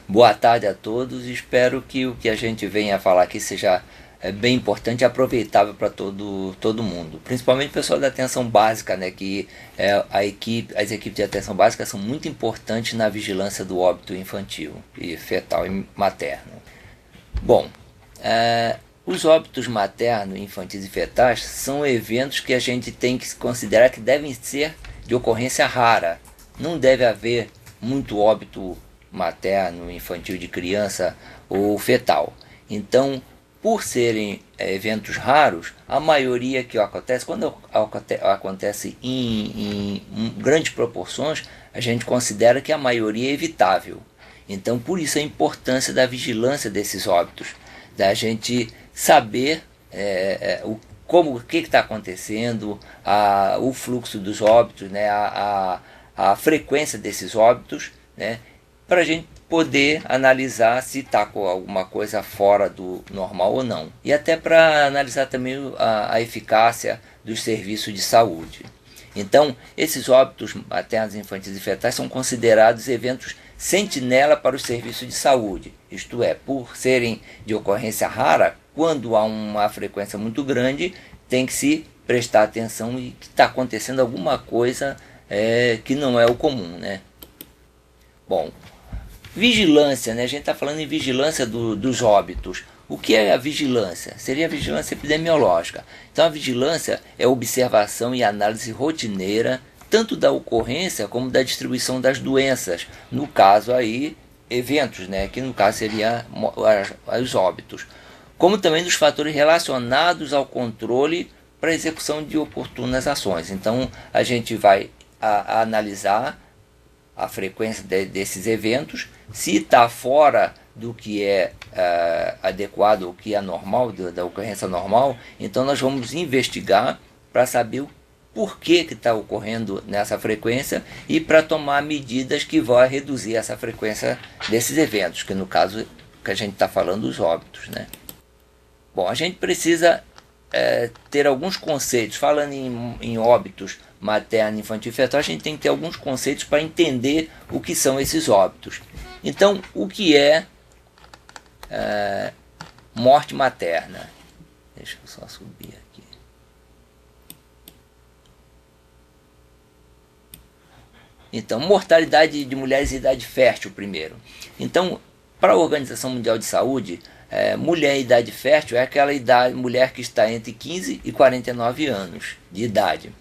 Boa tarde a todos, espero que o que a gente venha a falar aqui seja bem importante e aproveitável para todo mundo, principalmente o pessoal da atenção básica, né, que as equipes de atenção básica são muito importantes na vigilância do óbito infantil e fetal e materno. Bom, os óbitos maternos, infantis e fetais são eventos que a gente tem que considerar que devem ser de ocorrência rara. Não deve haver muito óbito materno, infantil de criança ou fetal. Então, por serem eventos raros, a maioria que acontece, quando acontece em grandes proporções, a gente considera que a maioria é evitável. Então, por isso a importância da vigilância desses óbitos, da gente saber o que está acontecendo, o fluxo dos óbitos, né, a frequência desses óbitos, né, para a gente poder analisar se está com alguma coisa fora do normal ou não. E até para analisar também a eficácia dos serviços de saúde. Então, esses óbitos maternos, infantis e fetais são considerados eventos sentinela para os serviços de saúde. Isto é, por serem de ocorrência rara, quando há uma frequência muito grande, tem que se prestar atenção e que está acontecendo alguma coisa que não é o comum, né? Bom, vigilância, né? A gente está falando em vigilância dos óbitos. O que é a vigilância? Seria a vigilância epidemiológica. Então a vigilância é observação e análise rotineira, tanto da ocorrência como da distribuição das doenças. No caso aí, eventos, né? Que no caso seria os óbitos. Como também dos fatores relacionados ao controle para a execução de oportunas ações. Então a gente vai analisar a frequência desses eventos, se está fora do que é adequado, o que é normal, da ocorrência normal, então nós vamos investigar para saber o porquê que está ocorrendo nessa frequência e para tomar medidas que vão reduzir essa frequência desses eventos, que no caso que a gente está falando, os óbitos, né? Bom, a gente precisa ter alguns conceitos, falando em óbitos materno, infantil e fetal, a gente tem que ter alguns conceitos para entender o que são esses óbitos. Então, o que é morte materna? Deixa eu só subir aqui. Então, mortalidade de mulheres em idade fértil primeiro. Então, para a Organização Mundial de Saúde, mulher em idade fértil é aquela mulher que está entre 15 e 49 anos de idade.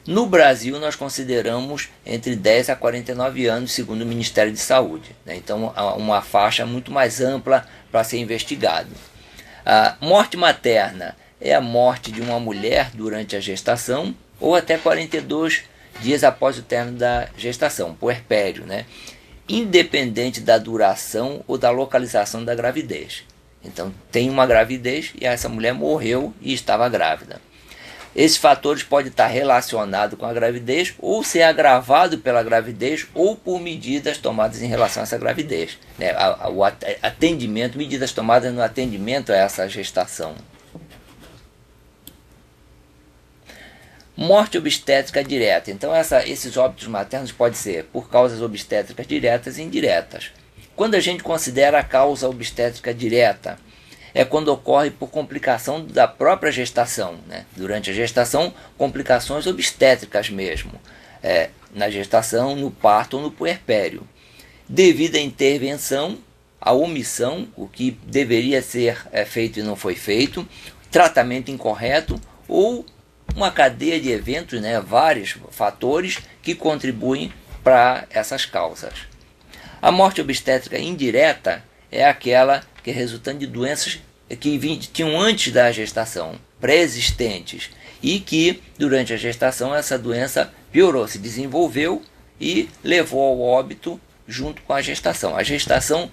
No Brasil, nós consideramos entre 10 a 49 anos, segundo o Ministério de Saúde, né? Então, uma faixa muito mais ampla para ser investigado. A morte materna é a morte de uma mulher durante a gestação ou até 42 dias após o término da gestação, puerpério, né? Independente da duração ou da localização da gravidez. Então, tem uma gravidez e essa mulher morreu e estava grávida. Esses fatores podem estar relacionados com a gravidez ou ser agravado pela gravidez ou por medidas tomadas em relação a essa gravidez, né? O atendimento, medidas tomadas no atendimento a essa gestação. Morte obstétrica direta. Então esses óbitos maternos podem ser por causas obstétricas diretas e indiretas. Quando a gente considera a causa obstétrica direta, é quando ocorre por complicação da própria gestação, né? Durante a gestação, complicações obstétricas mesmo, na gestação, no parto ou no puerpério. Devido à intervenção, à omissão, o que deveria ser feito e não foi feito, tratamento incorreto ou uma cadeia de eventos, né? Vários fatores que contribuem para essas causas. A morte obstétrica indireta é aquela que é resultante de doenças que tinham antes da gestação, pré-existentes, e que durante a gestação essa doença piorou, se desenvolveu e levou ao óbito junto com a gestação. A gestação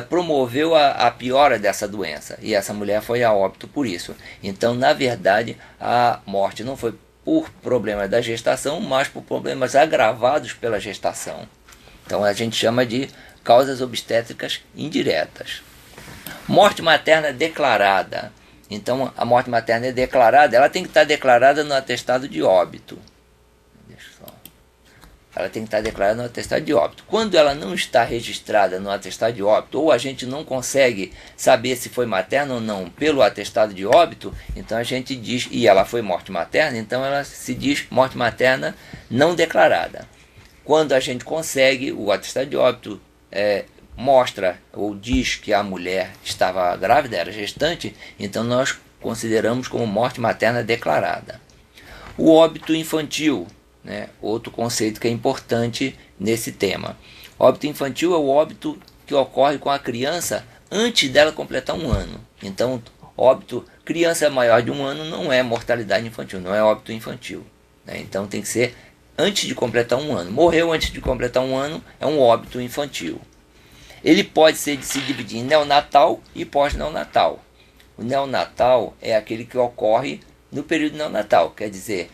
promoveu a piora dessa doença e essa mulher foi a óbito por isso. Então, na verdade, a morte não foi por problemas da gestação, mas por problemas agravados pela gestação. Então, a gente chama de causas obstétricas indiretas. Morte materna declarada. Então, a morte materna é declarada, ela tem que estar declarada no atestado de óbito. Deixa eu só ela tem que estar declarada no atestado de óbito. Quando ela não está registrada no atestado de óbito, ou a gente não consegue saber se foi materna ou não pelo atestado de óbito, então a gente diz, e ela foi morte materna, então ela se diz morte materna não declarada. Quando a gente consegue, o atestado de óbito mostra ou diz que a mulher estava grávida, era gestante, então nós consideramos como morte materna declarada. O óbito infantil, né, outro conceito que é importante nesse tema. Óbito infantil é o óbito que ocorre com a criança antes dela completar 1 ano. Então, óbito, criança maior de 1 ano não é mortalidade infantil, não é óbito infantil, né? Então tem que ser antes de completar 1 ano. Morreu antes de completar 1 ano, é um óbito infantil. Ele pode se dividir em neonatal e pós-neonatal. O neonatal é aquele que ocorre no período neonatal, quer dizer,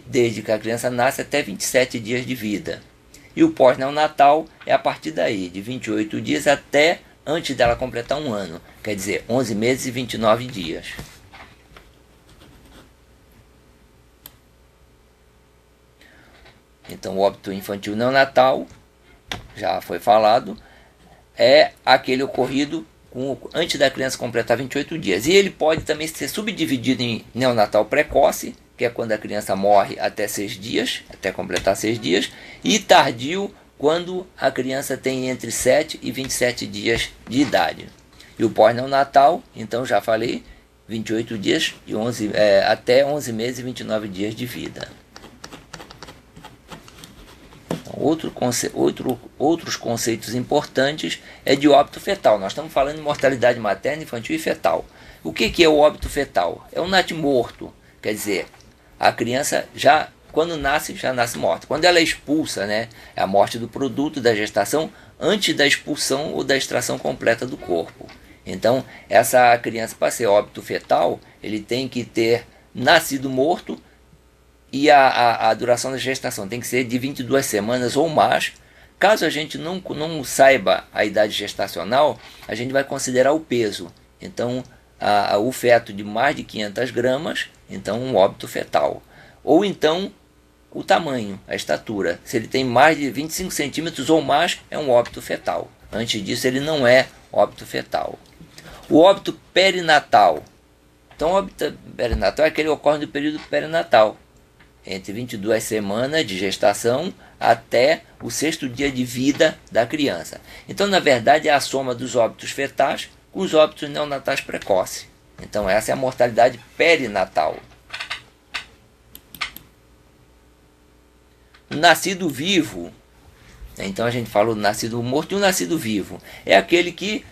desde que a criança nasce até 27 dias de vida. E o pós-neonatal é a partir daí, de 28 dias até antes dela completar 1 ano, quer dizer, 11 meses e 29 dias. Então, o óbito infantil neonatal, já foi falado, é aquele ocorrido antes da criança completar 28 dias. E ele pode também ser subdividido em neonatal precoce, que é quando a criança morre até 6 dias, até completar 6 dias, e tardio, quando a criança tem entre 7 e 27 dias de idade. E o pós-neonatal, então já falei, 28 dias e até 11 meses e 29 dias de vida. Outros conceitos importantes é de óbito fetal. Nós estamos falando de mortalidade materna, infantil e fetal. O que é o óbito fetal? É um natimorto, quer dizer, a criança quando nasce, já nasce morta. Quando ela é expulsa, né, é a morte do produto da gestação antes da expulsão ou da extração completa do corpo. Então, essa criança, para ser óbito fetal, ele tem que ter nascido morto, e a duração da gestação tem que ser de 22 semanas ou mais. Caso a gente não saiba a idade gestacional, a gente vai considerar o peso. Então, o feto de mais de 500 gramas, então um óbito fetal. Ou então, o tamanho, a estatura. Se ele tem mais de 25 centímetros ou mais, é um óbito fetal. Antes disso, ele não é óbito fetal. O óbito perinatal. Então, o óbito perinatal é aquele que ocorre no período perinatal, entre 22 semanas de gestação até o 6º dia de vida da criança. Então, na verdade, é a soma dos óbitos fetais com os óbitos neonatais precoces. Então, essa é a mortalidade perinatal. O nascido vivo, então a gente falou do nascido morto e o nascido vivo. É aquele que,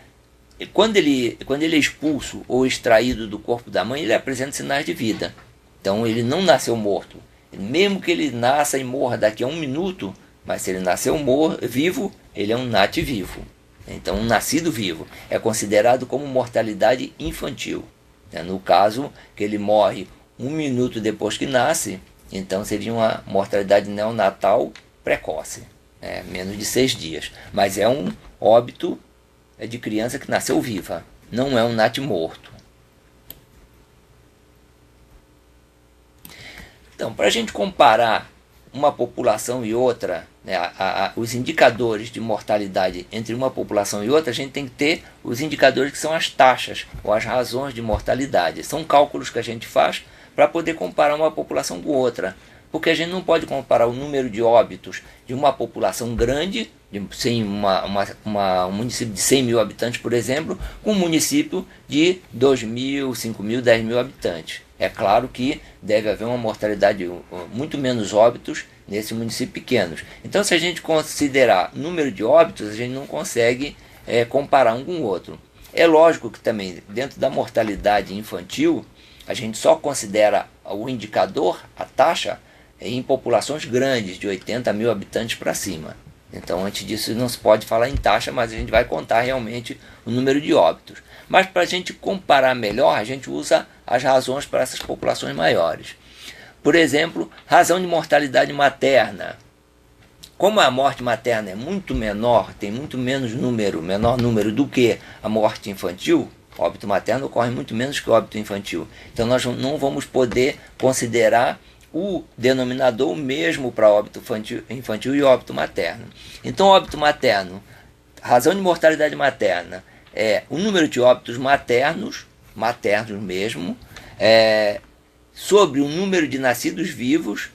quando ele é expulso ou extraído do corpo da mãe, ele apresenta sinais de vida. Então, ele não nasceu morto. Mesmo que ele nasça e morra daqui a 1 minuto, mas se ele nasceu vivo, ele é um nativivo. Então, um nascido vivo é considerado como mortalidade infantil. No caso, que ele morre 1 minuto depois que nasce, então seria uma mortalidade neonatal precoce, menos de 6 dias. Mas é um óbito de criança que nasceu viva, não é um natimorto. Então, para a gente comparar uma população e outra, né, os indicadores de mortalidade entre uma população e outra, a gente tem que ter os indicadores que são as taxas ou as razões de mortalidade. São cálculos que a gente faz para poder comparar uma população com outra. Porque a gente não pode comparar o número de óbitos de uma população grande, um município de 100 mil habitantes, por exemplo, com um município de 2 mil, 5 mil, 10 mil habitantes. É claro que deve haver uma mortalidade, muito menos óbitos nesses municípios pequenos. Então, se a gente considerar número de óbitos, a gente não consegue comparar um com o outro. É lógico que também, dentro da mortalidade infantil, a gente só considera o indicador, a taxa, em populações grandes, de 80 mil habitantes para cima. Então, antes disso, não se pode falar em taxa, mas a gente vai contar realmente o número de óbitos. Mas, para a gente comparar melhor, a gente usa as razões para essas populações maiores. Por exemplo, razão de mortalidade materna. Como a morte materna é muito menor, tem muito menor número do que a morte infantil, o óbito materno ocorre muito menos que o óbito infantil. Então, nós não vamos poder considerar o denominador mesmo para óbito infantil e óbito materno. Então, óbito materno, razão de mortalidade materna é o número de óbitos maternos mesmo, sobre o número de nascidos vivos,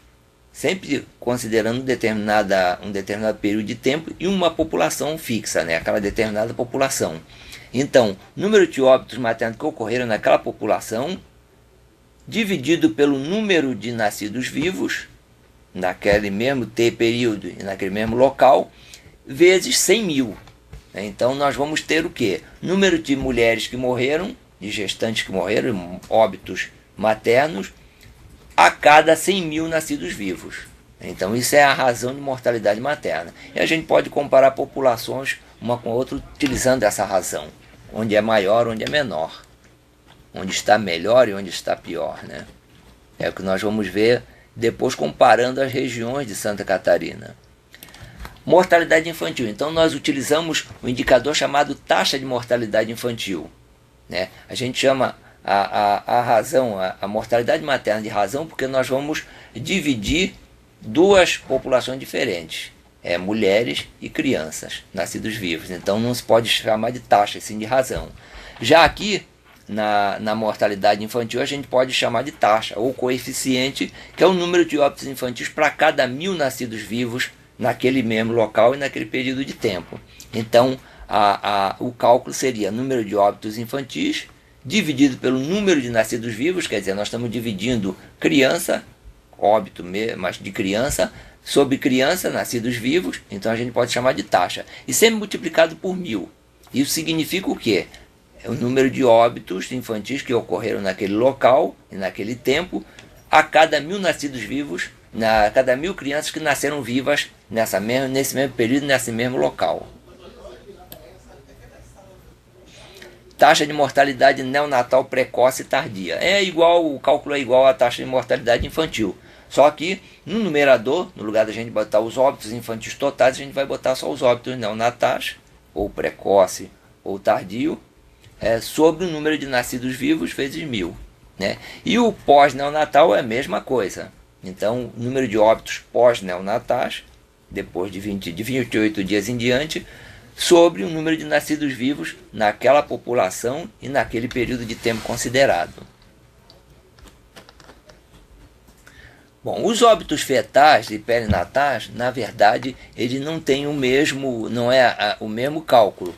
sempre considerando um determinado período de tempo e uma população fixa, né, aquela determinada população. Então, número de óbitos maternos que ocorreram naquela população, dividido pelo número de nascidos vivos, naquele mesmo período e naquele mesmo local, vezes 100 mil. Então, nós vamos ter o quê? Número de mulheres que morreram, de gestantes que morreram, óbitos maternos, a cada 100 mil nascidos vivos. Então, isso é a razão de mortalidade materna. E a gente pode comparar populações uma com a outra utilizando essa razão. Onde é maior, onde é menor. Onde está melhor e onde está pior, né? É o que nós vamos ver depois comparando as regiões de Santa Catarina. Mortalidade infantil. Então, nós utilizamos o indicador chamado taxa de mortalidade infantil, né? A gente chama a razão, a mortalidade materna de razão, porque nós vamos dividir duas populações diferentes, mulheres e crianças, nascidos vivos. Então não se pode chamar de taxa, sim de razão. Já aqui, na mortalidade infantil, a gente pode chamar de taxa, ou coeficiente, que é o número de óbitos infantis para cada 1000 nascidos vivos naquele mesmo local e naquele período de tempo. Então, o cálculo seria número de óbitos infantis dividido pelo número de nascidos vivos, quer dizer, nós estamos dividindo criança, óbito mas de criança, sobre criança, nascidos vivos, então a gente pode chamar de taxa. E sempre multiplicado por 1000. Isso significa o quê? É o número de óbitos infantis que ocorreram naquele local e naquele tempo, a cada 1000 nascidos vivos, a cada 1000 crianças que nasceram vivas nesse mesmo período, nesse mesmo local. Taxa de mortalidade neonatal precoce e tardia. O cálculo é igual à taxa de mortalidade infantil. Só que no numerador, no lugar da gente botar os óbitos infantis totais, a gente vai botar só os óbitos neonatais, ou precoce, ou tardio, sobre o número de nascidos vivos vezes 1000. Né? E o pós-neonatal é a mesma coisa. Então, o número de óbitos pós-neonatais, depois de 28 dias em diante, sobre o número de nascidos vivos naquela população e naquele período de tempo considerado. Bom, os óbitos fetais e perinatais, na verdade, eles não têm o mesmo cálculo.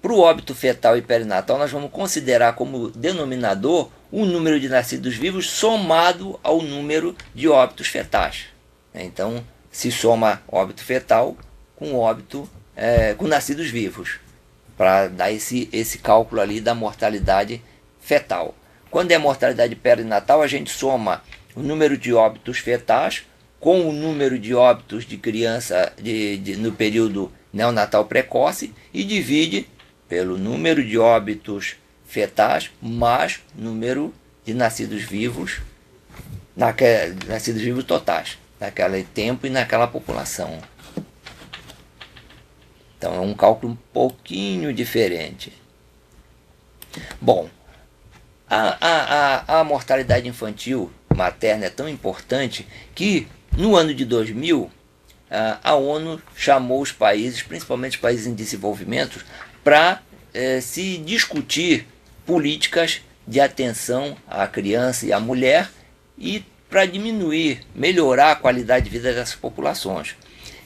Para o óbito fetal e perinatal, nós vamos considerar como denominador o número de nascidos vivos somado ao número de óbitos fetais. Então, se soma óbito fetal com óbito com nascidos vivos, para dar esse cálculo ali da mortalidade fetal. Quando é mortalidade perinatal, a gente soma o número de óbitos fetais com o número de óbitos de criança no período neonatal precoce e divide pelo número de óbitos fetais mais número de nascidos vivos totais, naquele tempo e naquela população. Então é um cálculo um pouquinho diferente. Bom, a mortalidade infantil materna é tão importante que no ano de 2000 a ONU chamou os países, principalmente os países em desenvolvimento, para se discutir políticas de atenção à criança e à mulher e para melhorar a qualidade de vida dessas populações.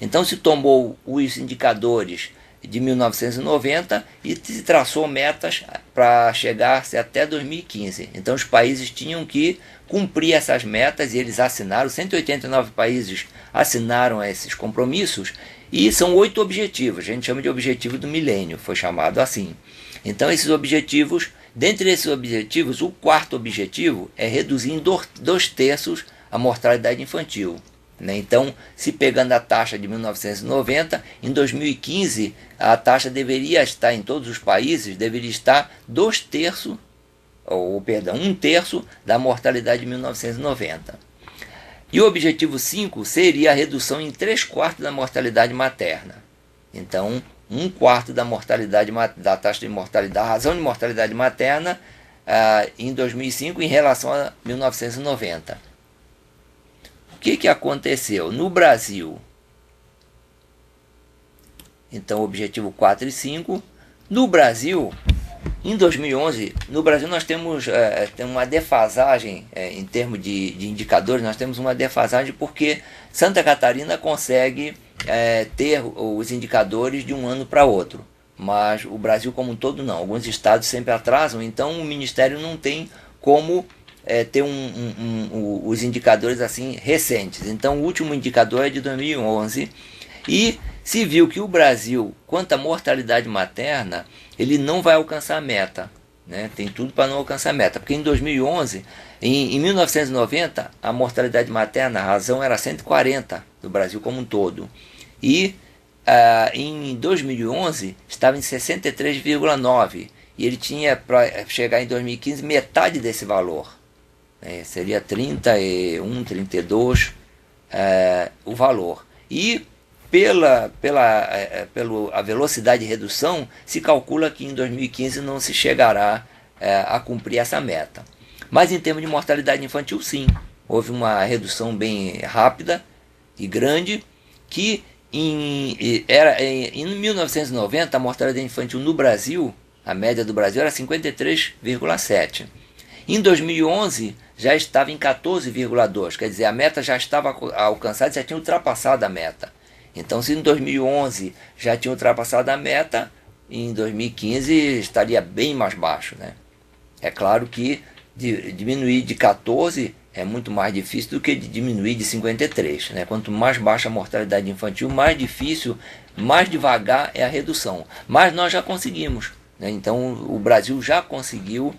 Então se tomou os indicadores de 1990 e se traçou metas para chegar-se até 2015. Então os países tinham que cumprir essas metas e eles assinaram, 189 países assinaram esses compromissos e são 8 objetivos, a gente chama de objetivo do milênio, foi chamado assim. Então esses objetivos, dentre esses objetivos, o quarto objetivo é reduzir em 2/3 a mortalidade infantil. Então, se pegando a taxa de 1990, em 2015 a taxa deveria estar em todos os países, deveria estar 1/3 da mortalidade de 1990. E o objetivo 5 seria a redução em 3/4 da mortalidade materna. Então, 1/4 da mortalidade, da taxa de mortalidade, da razão de mortalidade materna em 2005 em relação a 1990. que aconteceu? No Brasil, então objetivo 4 e 5, no Brasil, em 2011, no Brasil nós temos uma defasagem em termos de indicadores, nós temos uma defasagem porque Santa Catarina consegue ter os indicadores de um ano para outro, mas o Brasil como um todo não, alguns estados sempre atrasam, então o Ministério não tem como ter os indicadores assim recentes. Então o último indicador é de 2011 e se viu que o Brasil, quanto à mortalidade materna, ele não vai alcançar a meta, né? Tem tudo para não alcançar a meta, porque em 2011, em 1990, a mortalidade materna, a razão era 140 do Brasil como um todo, e em 2011 estava em 63,9, e ele tinha para chegar em 2015 metade desse valor, né? Seria 31, 32 o valor, e pela a velocidade de redução, se calcula que em 2015 não se chegará a cumprir essa meta. Mas em termos de mortalidade infantil, sim, houve uma redução bem rápida e grande, que em 1990 a mortalidade infantil no Brasil, a média do Brasil era 53,7. Em 2011 já estava em 14,2, quer dizer, a meta já estava alcançada, já tinha ultrapassado a meta. Então, se em 2011 já tinha ultrapassado a meta, em 2015 estaria bem mais baixo, né? É claro que diminuir de 14 é muito mais difícil do que diminuir de 53, né? Quanto mais baixa a mortalidade infantil, mais difícil, mais devagar é a redução. Mas nós já conseguimos, né? Então, o Brasil já conseguiu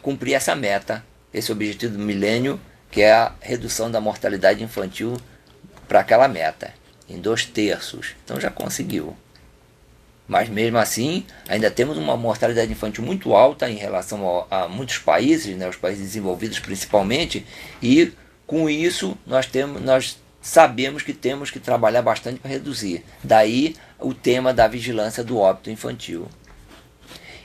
cumprir essa meta, esse objetivo do milênio, que é a redução da mortalidade infantil para aquela meta, em 2/3, então já conseguiu. Mas mesmo assim, ainda temos uma mortalidade infantil muito alta em relação a muitos países, né, os países desenvolvidos principalmente, e com isso nós sabemos que temos que trabalhar bastante para reduzir. Daí o tema da vigilância do óbito infantil.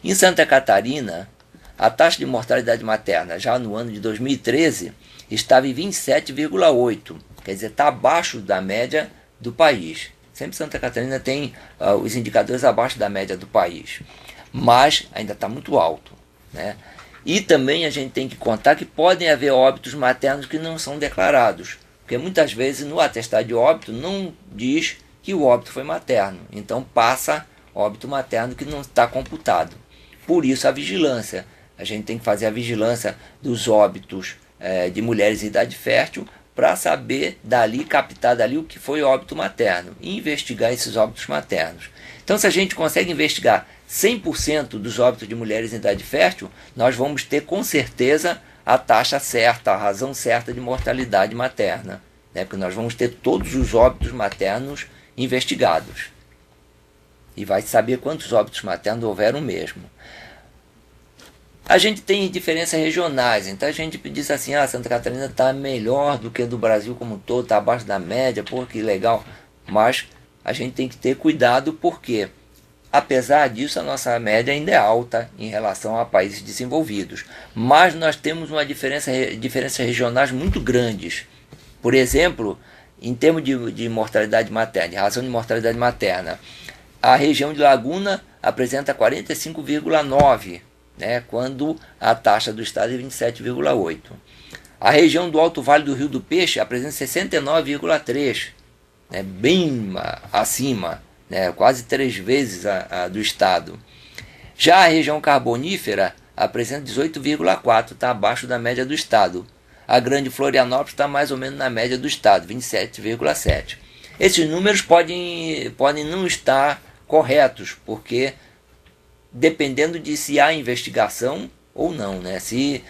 Em Santa Catarina, a taxa de mortalidade materna já no ano de 2013 estava em 27,8, quer dizer, está abaixo da média do país. Sempre Santa Catarina tem os indicadores abaixo da média do país, mas ainda está muito alto, né? E também a gente tem que contar que podem haver óbitos maternos que não são declarados, porque muitas vezes no atestado de óbito não diz que o óbito foi materno, então passa óbito materno que não está computado. Por isso a vigilância, a gente tem que fazer a vigilância dos óbitos de mulheres em idade fértil, para saber dali, captar dali o que foi óbito materno e investigar esses óbitos maternos. Então, se a gente consegue investigar 100% dos óbitos de mulheres em idade fértil, nós vamos ter com certeza a taxa certa, a razão certa de mortalidade materna, né? Porque nós vamos ter todos os óbitos maternos investigados e vai saber quantos óbitos maternos houveram mesmo. A gente tem diferenças regionais, então a gente diz assim, Santa Catarina está melhor do que do Brasil como um todo, está abaixo da média, pô, que legal. Mas a gente tem que ter cuidado porque, apesar disso, a nossa média ainda é alta em relação a países desenvolvidos. Mas nós temos uma diferenças regionais muito grandes. Por exemplo, em termos de mortalidade materna, de razão de mortalidade materna, a região de Laguna apresenta 45,9%. Né, quando a taxa do estado é 27,8. A região do Alto Vale do Rio do Peixe apresenta 69,3, né, bem acima, né, quase 3 vezes a do estado. Já a região carbonífera apresenta 18,4, está abaixo da média do estado. A Grande Florianópolis está mais ou menos na média do estado, 27,7. Esses números podem não estar corretos, porque dependendo de se há investigação ou não, né? Se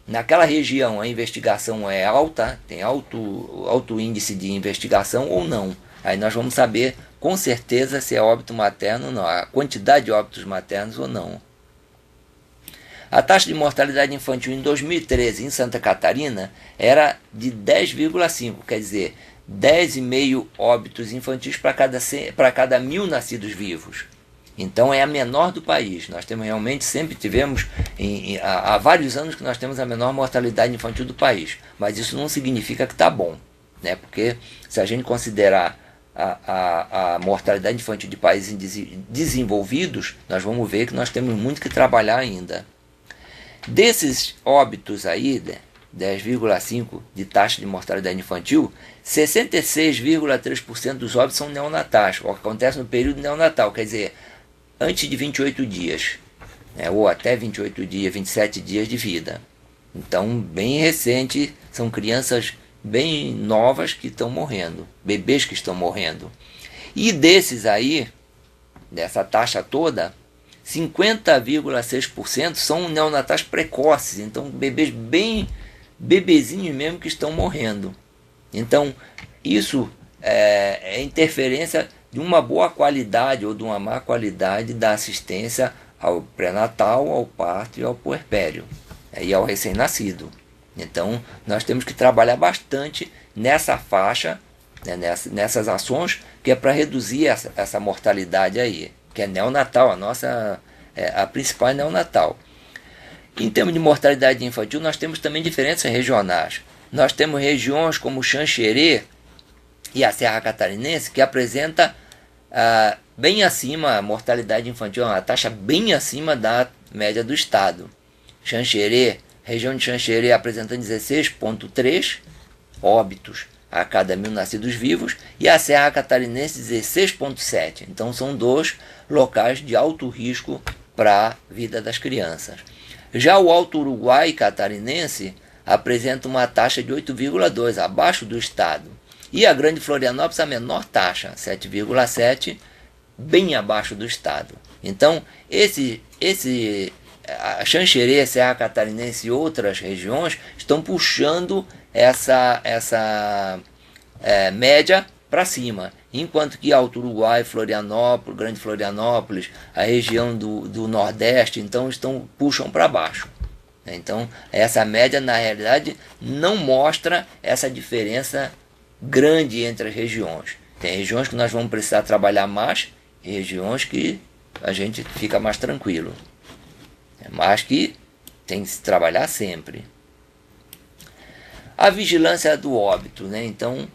naquela região a investigação é alta, tem alto índice de investigação ou não. Aí nós vamos saber com certeza se é óbito materno ou não, a quantidade de óbitos maternos ou não. A taxa de mortalidade infantil em 2013 em Santa Catarina era de 10,5, quer dizer, 10,5 óbitos infantis para cada 1.000 nascidos vivos. Então é a menor do país. Nós temos realmente, sempre tivemos, há vários anos que nós temos a menor mortalidade infantil do país. Mas isso não significa que está bom, né? Porque se a gente considerar a mortalidade infantil de países desenvolvidos, nós vamos ver que nós temos muito que trabalhar ainda. Desses óbitos aí, 10,5% de taxa de mortalidade infantil, 66,3% dos óbitos são neonatais, o que acontece no período neonatal, quer dizer, antes de 28 dias, né, ou até 28 dias, 27 dias de vida. Então, bem recente, são crianças bem novas que estão morrendo, bebês que estão morrendo. E desses aí, dessa taxa toda, 50,6% são neonatais precoces, então bebês bem bebezinhos mesmo que estão morrendo. Então, isso é interferência de uma boa qualidade ou de uma má qualidade da assistência ao pré-natal, ao parto e ao puerpério, e ao recém-nascido. Então, nós temos que trabalhar bastante nessa faixa, né, nessas ações, que é para reduzir essa mortalidade aí, que é neonatal, a principal é neonatal. Em termos de mortalidade infantil, nós temos também diferenças regionais. Nós temos regiões como Xanxerê e a Serra Catarinense, que apresenta bem acima a mortalidade infantil, uma taxa bem acima da média do estado. Xanxerê, região de Xanxerê apresentando 16,3 óbitos a cada 1.000 nascidos vivos, e a Serra Catarinense 16,7. Então são dois locais de alto risco para a vida das crianças. Já o Alto Uruguai Catarinense apresenta uma taxa de 8,2, abaixo do estado. E a Grande Florianópolis a menor taxa, 7,7, bem abaixo do estado. Então, a Xanxerê, Serra Catarinense e outras regiões estão puxando essa média para cima, enquanto que Alto Uruguai, Florianópolis, Grande Florianópolis, a região do Nordeste, então puxam para baixo. Então, essa média, na realidade, não mostra essa diferença grande entre as regiões. Tem regiões que nós vamos precisar trabalhar mais e regiões que a gente fica mais tranquilo. Mas que tem que se trabalhar sempre. A vigilância do óbito, né? Então,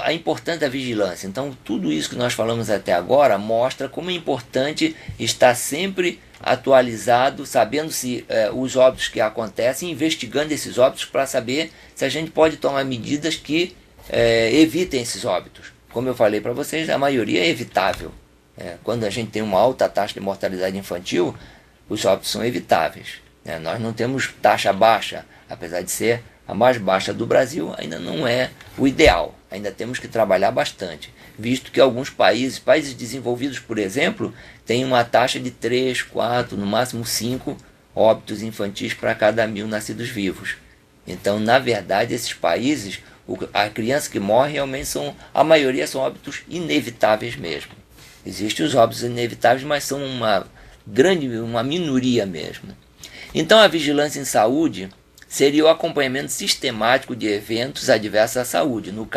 a importância da vigilância. Então, tudo isso que nós falamos até agora mostra como é importante estar sempre atualizado, sabendo se os óbitos que acontecem, investigando esses óbitos para saber se a gente pode tomar medidas que evitem esses óbitos. Como eu falei para vocês, a maioria é evitável. Quando a gente tem uma alta taxa de mortalidade infantil, os óbitos são evitáveis. Nós não temos taxa baixa, apesar de ser a mais baixa do Brasil, ainda não é o ideal. Ainda temos que trabalhar bastante, visto que alguns países desenvolvidos, por exemplo, têm uma taxa de 3, 4, no máximo 5 óbitos infantis para cada 1.000 nascidos vivos. Então, na verdade, esses países, a criança que morre realmente a maioria são óbitos inevitáveis mesmo. Existem os óbitos inevitáveis, mas são uma minoria mesmo. Então, a vigilância em saúde seria o acompanhamento sistemático de eventos adversos à saúde, no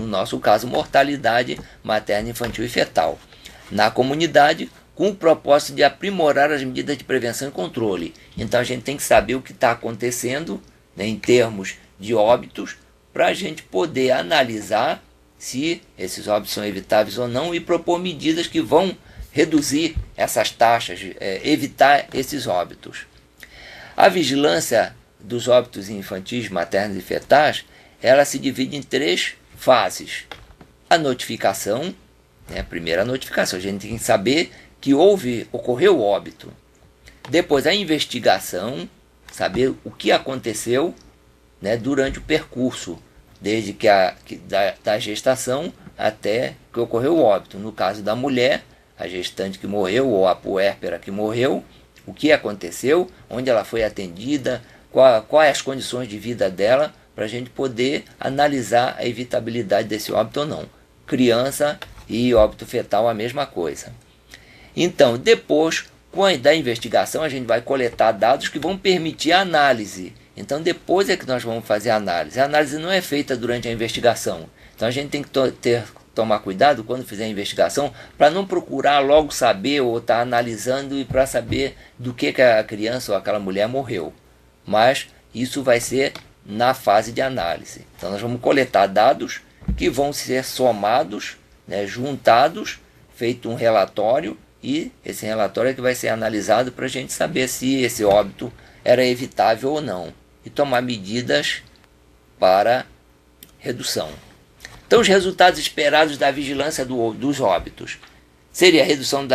nosso caso, mortalidade materna, infantil e fetal, na comunidade, com o propósito de aprimorar as medidas de prevenção e controle. Então a gente tem que saber o que está acontecendo, né, em termos de óbitos, para a gente poder analisar se esses óbitos são evitáveis ou não e propor medidas que vão reduzir essas taxas, evitar esses óbitos. A vigilância dos óbitos infantis, maternos e fetais, ela se divide em 3 fases. A notificação, né, a primeira notificação, a gente tem que saber que ocorreu o óbito. Depois a investigação, saber o que aconteceu, né, durante o percurso, desde da gestação até que ocorreu o óbito. No caso da mulher, a gestante que morreu ou a puérpera que morreu, o que aconteceu, onde ela foi atendida, quais as condições de vida dela, para a gente poder analisar a evitabilidade desse óbito ou não. Criança e óbito fetal a mesma coisa. Então, depois, da investigação, a gente vai coletar dados que vão permitir a análise. Então, depois é que nós vamos fazer a análise. A análise não é feita durante a investigação. Então, a gente tem que tomar cuidado quando fizer a investigação, para não procurar logo saber ou estar analisando e para saber do que a criança ou aquela mulher morreu. Mas isso vai ser na fase de análise. Então nós vamos coletar dados que vão ser somados, né, juntados, feito um relatório, e esse relatório é que vai ser analisado para a gente saber se esse óbito era evitável ou não, e tomar medidas para redução. Então, os resultados esperados da vigilância dos óbitos seria a redução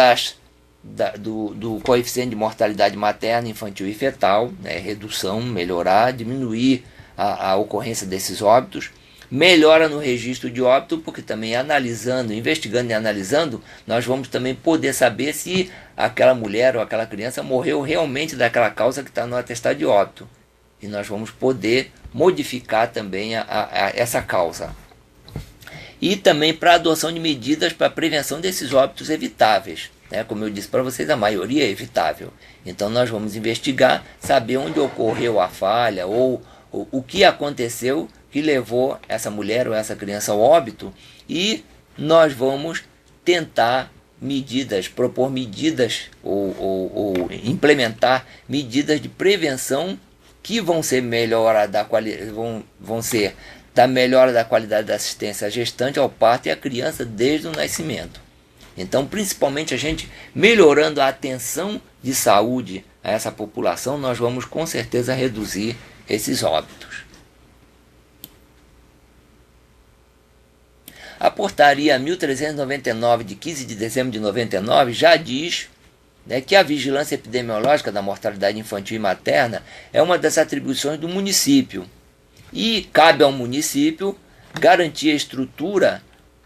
do coeficiente de mortalidade materna, infantil e fetal, né, redução, melhorar, diminuir a ocorrência desses óbitos, melhora no registro de óbito, porque também analisando, investigando e analisando, nós vamos também poder saber se aquela mulher ou aquela criança morreu realmente daquela causa que está no atestado de óbito. E nós vamos poder modificar também essa causa. E também para a adoção de medidas para a prevenção desses óbitos evitáveis. Né? Como eu disse para vocês, a maioria é evitável. Então nós vamos investigar, saber onde ocorreu a falha ou o que aconteceu que levou essa mulher ou essa criança ao óbito, e nós vamos tentar medidas, propor medidas ou implementar medidas de prevenção que vão ser vão ser da melhora da qualidade da assistência à gestante, ao parto e à criança desde o nascimento. Então, principalmente a gente melhorando a atenção de saúde a essa população, nós vamos com certeza reduzir esses óbitos. A portaria 1399 de 15 de dezembro de 99 já diz, né, que a vigilância epidemiológica da mortalidade infantil e materna é uma das atribuições do município e cabe ao município garantir a estrutura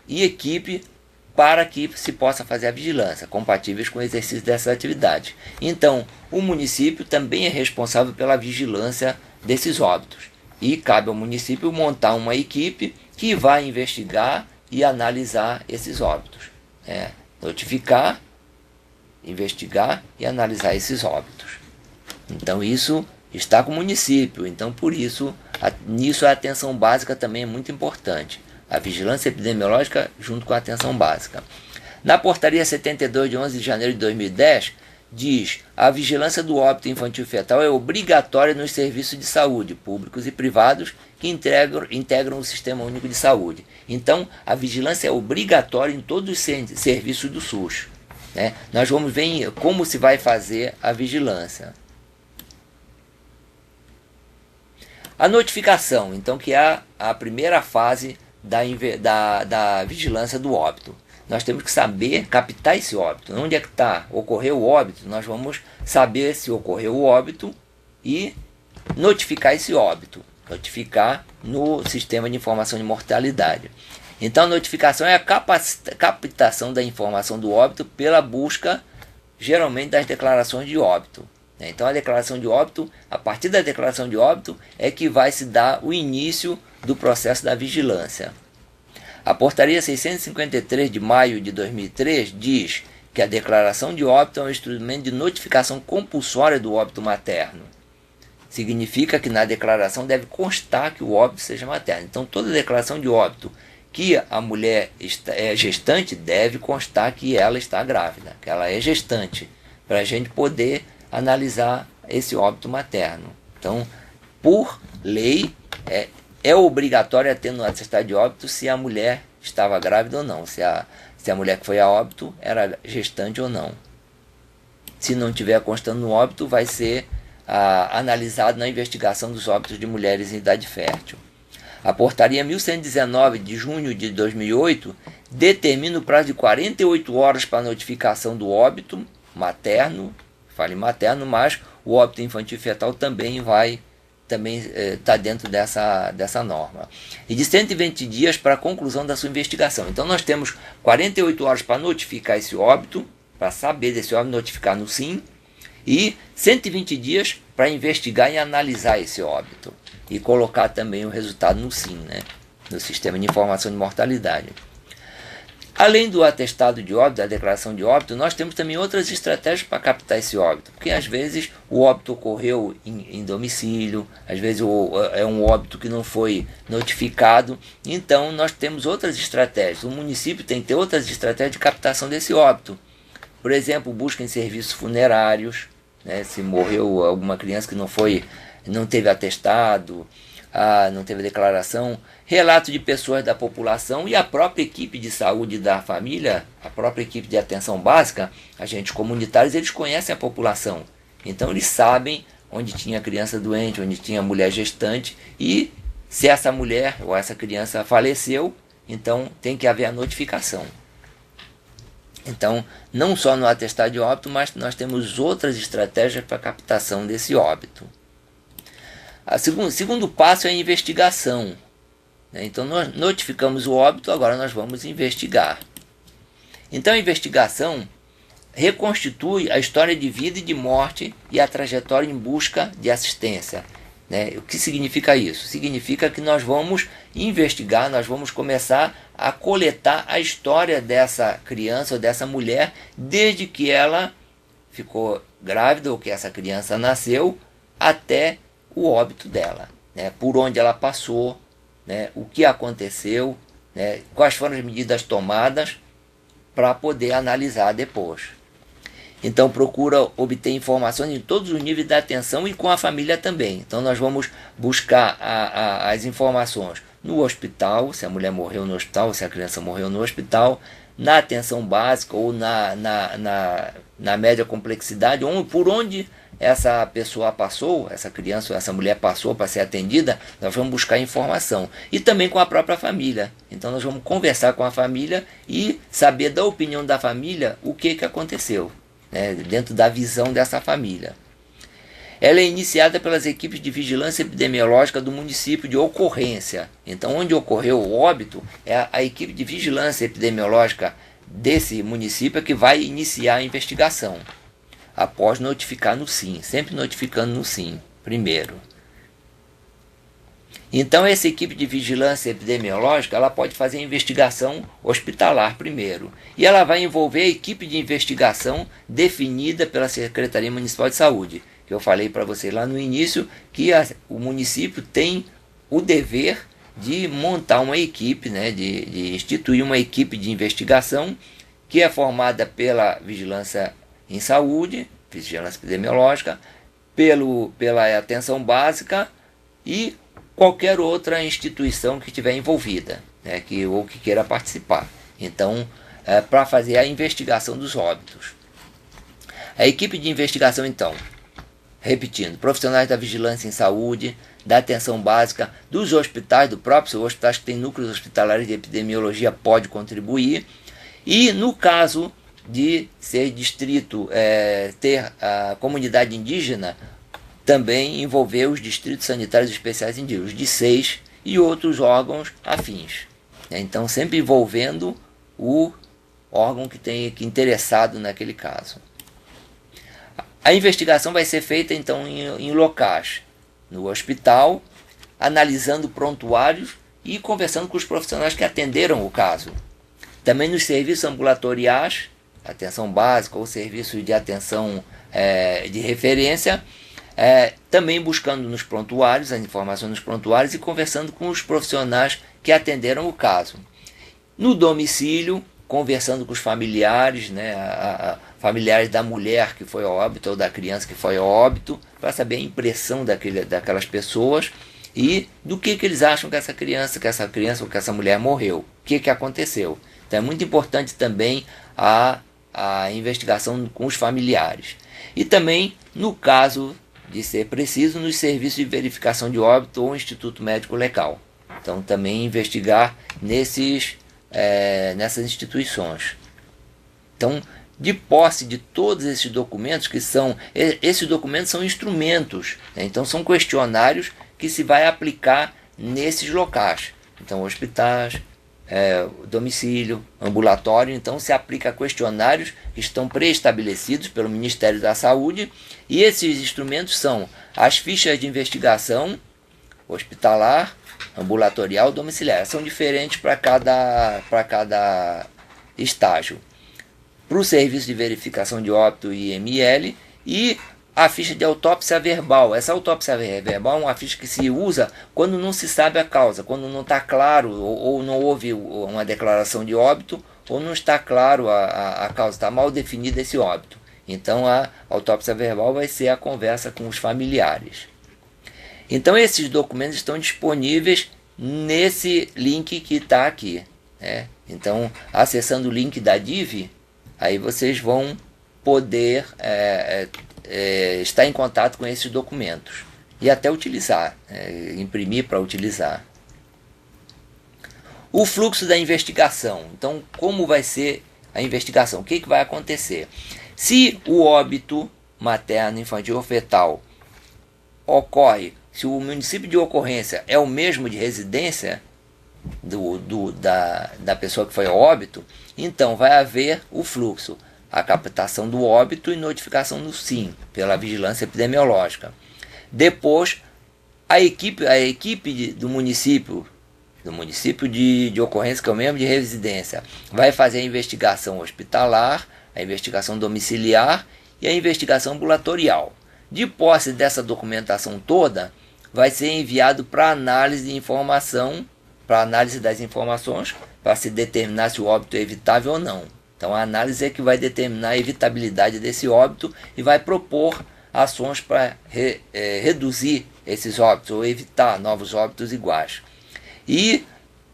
e equipe para que se possa fazer a vigilância, compatíveis com o exercício dessa atividade. Então, o município também é responsável pela vigilância desses óbitos e cabe ao município montar uma equipe que vai investigar e analisar esses óbitos. Notificar, investigar e analisar esses óbitos. Então isso está com o município, então por isso, nisso a atenção básica também é muito importante. A vigilância epidemiológica junto com a atenção básica. Na portaria 72 de 11 de janeiro de 2010, diz: a vigilância do óbito infantil e fetal é obrigatória nos serviços de saúde, públicos e privados, que integram o Sistema Único de Saúde. Então, a vigilância é obrigatória em todos os serviços do SUS. Né? Nós vamos ver como se vai fazer a vigilância. A notificação, então, que é a primeira fase da vigilância do óbito. Nós temos que saber captar esse óbito. Onde é que está? Ocorreu o óbito? Nós vamos saber se ocorreu o óbito e notificar esse óbito. Notificar no Sistema de Informação de Mortalidade. Então a notificação é a captação da informação do óbito pela busca, geralmente, das declarações de óbito. Então a declaração de óbito, a partir da declaração de óbito, é que vai se dar o início do processo da vigilância. A portaria 653 de maio de 2003 diz que a declaração de óbito é um instrumento de notificação compulsória do óbito materno. Significa que na declaração deve constar que o óbito seja materno. Então toda declaração de óbito que a mulher é gestante deve constar que ela está grávida, que ela é gestante, para a gente poder analisar esse óbito materno. Então, por lei, é obrigatório ter no atestado de óbito se a mulher estava grávida ou não, se a mulher que foi a óbito era gestante ou não. Se não tiver constando no óbito, vai ser analisado na investigação dos óbitos de mulheres em idade fértil. A portaria 1119 de junho de 2008 determina o prazo de 48 horas para a notificação do óbito materno, fale materno, mas o óbito infantil e fetal também está dentro dessa norma. E de 120 dias para a conclusão da sua investigação. Então nós temos 48 horas para notificar esse óbito, para saber desse óbito, notificar no SIM, e 120 dias para investigar e analisar esse óbito. E colocar também o resultado no SIM, né? No Sistema de Informação de Mortalidade. Além do atestado de óbito, da declaração de óbito, nós temos também outras estratégias para captar esse óbito, porque às vezes o óbito ocorreu em domicílio, às vezes é um óbito que não foi notificado, então nós temos outras estratégias. O município tem que ter outras estratégias de captação desse óbito. Por exemplo, busca em serviços funerários, né, se morreu alguma criança que não teve atestado, não teve declaração, relato de pessoas da população e a própria equipe de saúde da família, a própria equipe de atenção básica, agentes comunitários, eles conhecem a população. Então eles sabem onde tinha criança doente, onde tinha mulher gestante, e se essa mulher ou essa criança faleceu, então tem que haver a notificação. Então, não só no atestado de óbito, mas nós temos outras estratégias para a captação desse óbito. O segundo passo é a investigação. Então, nós notificamos o óbito, agora nós vamos investigar. Então, a investigação reconstitui a história de vida e de morte e a trajetória em busca de assistência. O que significa isso? Significa que nós vamos investigar, nós vamos começar a coletar a história dessa criança ou dessa mulher desde que ela ficou grávida ou que essa criança nasceu até o óbito dela, por onde ela passou, o que aconteceu, quais foram as medidas tomadas para poder analisar depois. Então procura obter informações em todos os níveis da atenção e com a família também. Então nós vamos buscar as informações no hospital, se a mulher morreu no hospital, se a criança morreu no hospital, na atenção básica ou na média complexidade, por onde essa pessoa passou, essa criança ou essa mulher passou para ser atendida, nós vamos buscar informação. E também com a própria família. Então nós vamos conversar com a família e saber da opinião da família o que aconteceu, dentro da visão dessa família. Ela é iniciada pelas equipes de vigilância epidemiológica do município de ocorrência. Então, onde ocorreu o óbito, é a equipe de vigilância epidemiológica desse município que vai iniciar a investigação, após notificar no SIM, sempre notificando no SIM primeiro. Então, essa equipe de vigilância epidemiológica ela pode fazer a investigação hospitalar primeiro. E ela vai envolver a equipe de investigação definida pela Secretaria Municipal de Saúde, que eu falei para você lá no início, que o município tem o dever de montar uma equipe, de instituir uma equipe de investigação que é formada pela vigilância em saúde, vigilância epidemiológica, pela atenção básica e qualquer outra instituição que estiver envolvida, ou que queira participar. Então, para fazer a investigação dos óbitos. A equipe de investigação, então, repetindo, profissionais da vigilância em saúde, da atenção básica, dos hospitais, do próprio hospitais que tem núcleos hospitalares de epidemiologia pode contribuir. E no caso de ser distrito, ter a comunidade indígena, também envolver os distritos sanitários especiais indígenas, de 6 e outros órgãos afins. Então sempre envolvendo o órgão que interessado naquele caso. A investigação vai ser feita então em locais, no hospital, analisando prontuários e conversando com os profissionais que atenderam o caso. Também nos serviços ambulatoriais, atenção básica ou serviços de atenção de referência, também buscando nos prontuários, as informações nos prontuários e conversando com os profissionais que atenderam o caso. No domicílio, conversando com os familiares, familiares da mulher que foi ao óbito ou da criança que foi ao óbito, para saber a impressão daquelas pessoas e do que eles acham que essa criança ou que essa mulher morreu, o que aconteceu. Então é muito importante também a investigação com os familiares. E também, no caso de ser preciso, nos serviços de verificação de óbito ou Instituto Médico Legal. Então também investigar nessas instituições. Então, de posse de todos esses documentos, esses documentos são instrumentos, então são questionários que se vai aplicar nesses locais. Então, hospitais, domicílio, ambulatório, então se aplica questionários que estão pré-estabelecidos pelo Ministério da Saúde, e esses instrumentos são as fichas de investigação hospitalar, ambulatorial, domiciliar. São diferentes para cada estágio. Para o serviço de verificação de óbito IML e a ficha de autópsia verbal. Essa autópsia verbal é uma ficha que se usa quando não se sabe a causa, quando não está claro ou não houve uma declaração de óbito ou não está claro a causa, está mal definido esse óbito. Então a autópsia verbal vai ser a conversa com os familiares. Então esses documentos estão disponíveis nesse link que está aqui, né? Então, acessando o link da DIV, aí vocês vão poder estar em contato com esses documentos e até utilizar, imprimir para utilizar. O fluxo da investigação. Então, como vai ser a investigação? O que vai acontecer? Se o óbito materno, infantil ou fetal ocorre, se o município de ocorrência é o mesmo de residência da pessoa que foi ao óbito, então vai haver o fluxo, a captação do óbito e notificação do SIM, pela vigilância epidemiológica. Depois, a equipe do município de ocorrência, que é o mesmo de residência, vai fazer a investigação hospitalar, a investigação domiciliar e a investigação ambulatorial. De posse dessa documentação toda, vai ser enviado para análise de informação, para análise das informações, para se determinar se o óbito é evitável ou não. Então a análise é que vai determinar a evitabilidade desse óbito e vai propor ações para reduzir esses óbitos ou evitar novos óbitos iguais. E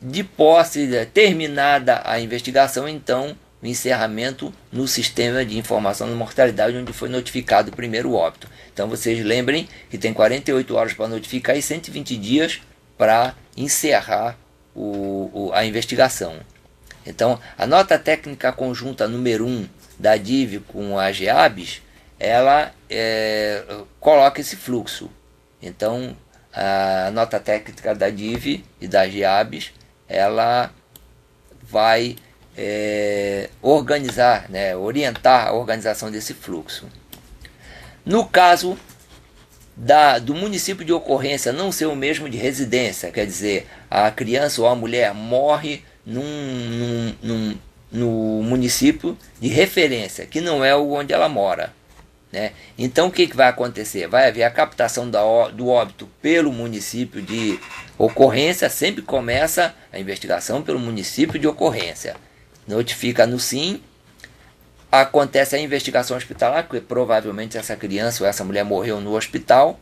de posse, terminada a investigação, então o encerramento no sistema de informação de mortalidade, onde foi notificado o primeiro óbito. Então vocês lembrem que tem 48 horas para notificar e 120 dias para encerrar a investigação. Então a nota técnica conjunta número 1 da DIV com a GEABS, ela coloca esse fluxo. Então a nota técnica da DIV e da GEABS, ela vai organizar, orientar a organização desse fluxo. No caso do município de ocorrência não ser o mesmo de residência, quer dizer, a criança ou a mulher morre no município de referência, que não é onde ela mora, né? Então o que vai acontecer? Vai haver a captação do óbito pelo município de ocorrência, sempre começa a investigação pelo município de ocorrência. Notifica no SIM, acontece a investigação hospitalar, porque provavelmente essa criança ou essa mulher morreu no hospital.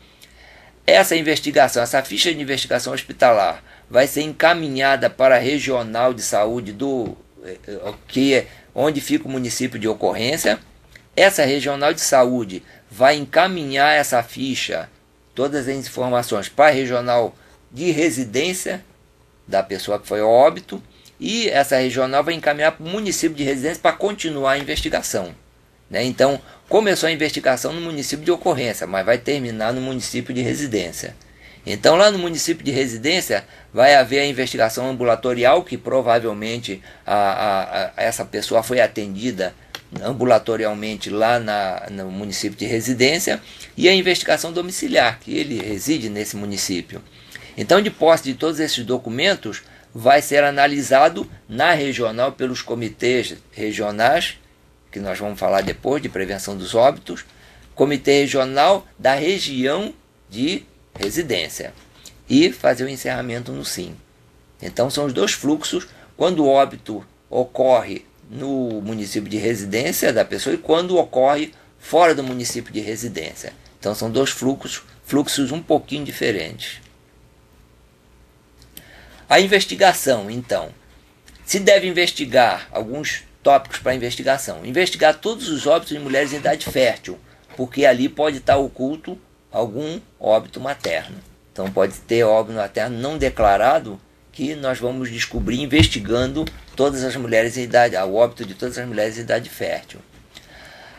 Essa investigação, essa ficha de investigação hospitalar vai ser encaminhada para a regional de saúde onde fica o município de ocorrência. Essa regional de saúde vai encaminhar essa ficha, todas as informações, para a regional de residência da pessoa que foi ao óbito. E essa regional vai encaminhar para o município de residência para continuar a investigação, né? Então, começou a investigação no município de ocorrência, mas vai terminar no município de residência. Então, lá no município de residência, vai haver a investigação ambulatorial, que provavelmente essa pessoa foi atendida ambulatorialmente lá no município de residência, e a investigação domiciliar, que ele reside nesse município. Então, de posse de todos esses documentos, vai ser analisado na regional pelos comitês regionais, que nós vamos falar depois, de prevenção dos óbitos, comitê regional da região de residência, e fazer o encerramento no SIM. Então são os dois fluxos, quando o óbito ocorre no município de residência da pessoa e quando ocorre fora do município de residência. Então são dois fluxos um pouquinho diferentes. A investigação, então, se deve investigar alguns tópicos para investigação. Investigar todos os óbitos de mulheres em idade fértil, porque ali pode estar oculto algum óbito materno. Então pode ter óbito materno não declarado, que nós vamos descobrir investigando todas as mulheres em idade, o óbito de todas as mulheres em idade fértil.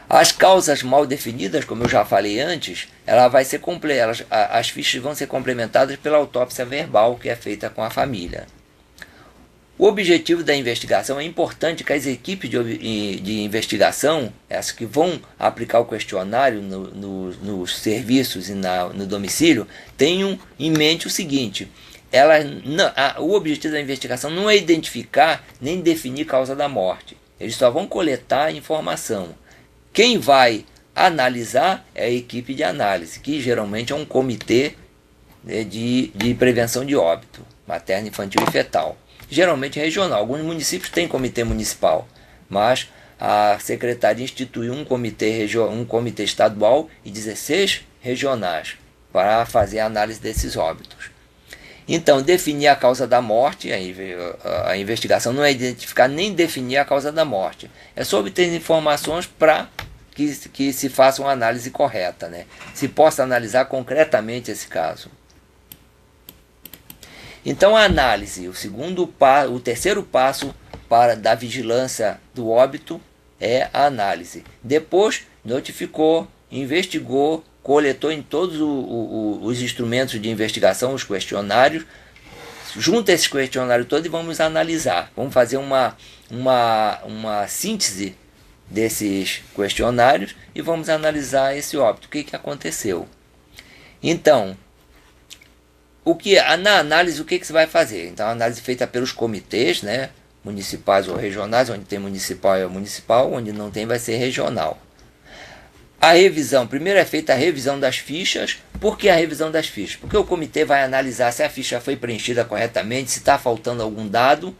As causas mal definidas, como eu já falei antes, as fichas vão ser complementadas pela autópsia verbal, que é feita com a família. O objetivo da investigação é importante que as equipes de investigação, essas que vão aplicar o questionário nos serviços e no domicílio, tenham em mente o seguinte: o objetivo da investigação não é identificar nem definir causa da morte. Eles só vão coletar a informação. Quem vai analisar é a equipe de análise, que geralmente é um comitê de prevenção de óbito materno, infantil e fetal. Geralmente regional. Alguns municípios têm comitê municipal, mas a secretaria instituiu um comitê estadual e 16 regionais para fazer a análise desses óbitos. Então, definir a causa da morte, a investigação não é identificar nem definir a causa da morte, é só obter informações para que se faça uma análise correta, né? Se possa analisar concretamente esse caso. Então, a análise, o terceiro passo da vigilância do óbito é a análise. Depois, notificou, investigou, coletou em todos os instrumentos de investigação, os questionários, junta esses questionários todos e vamos analisar. Vamos fazer uma síntese desses questionários e vamos analisar esse óbito, o que aconteceu. Então, na análise, o que se vai fazer? Então, a análise feita pelos comitês, né, municipais ou regionais, onde tem municipal é municipal, onde não tem vai ser regional. A revisão, primeiro é feita a revisão das fichas. Por que a revisão das fichas? Porque o comitê vai analisar se a ficha foi preenchida corretamente, se está faltando algum dado.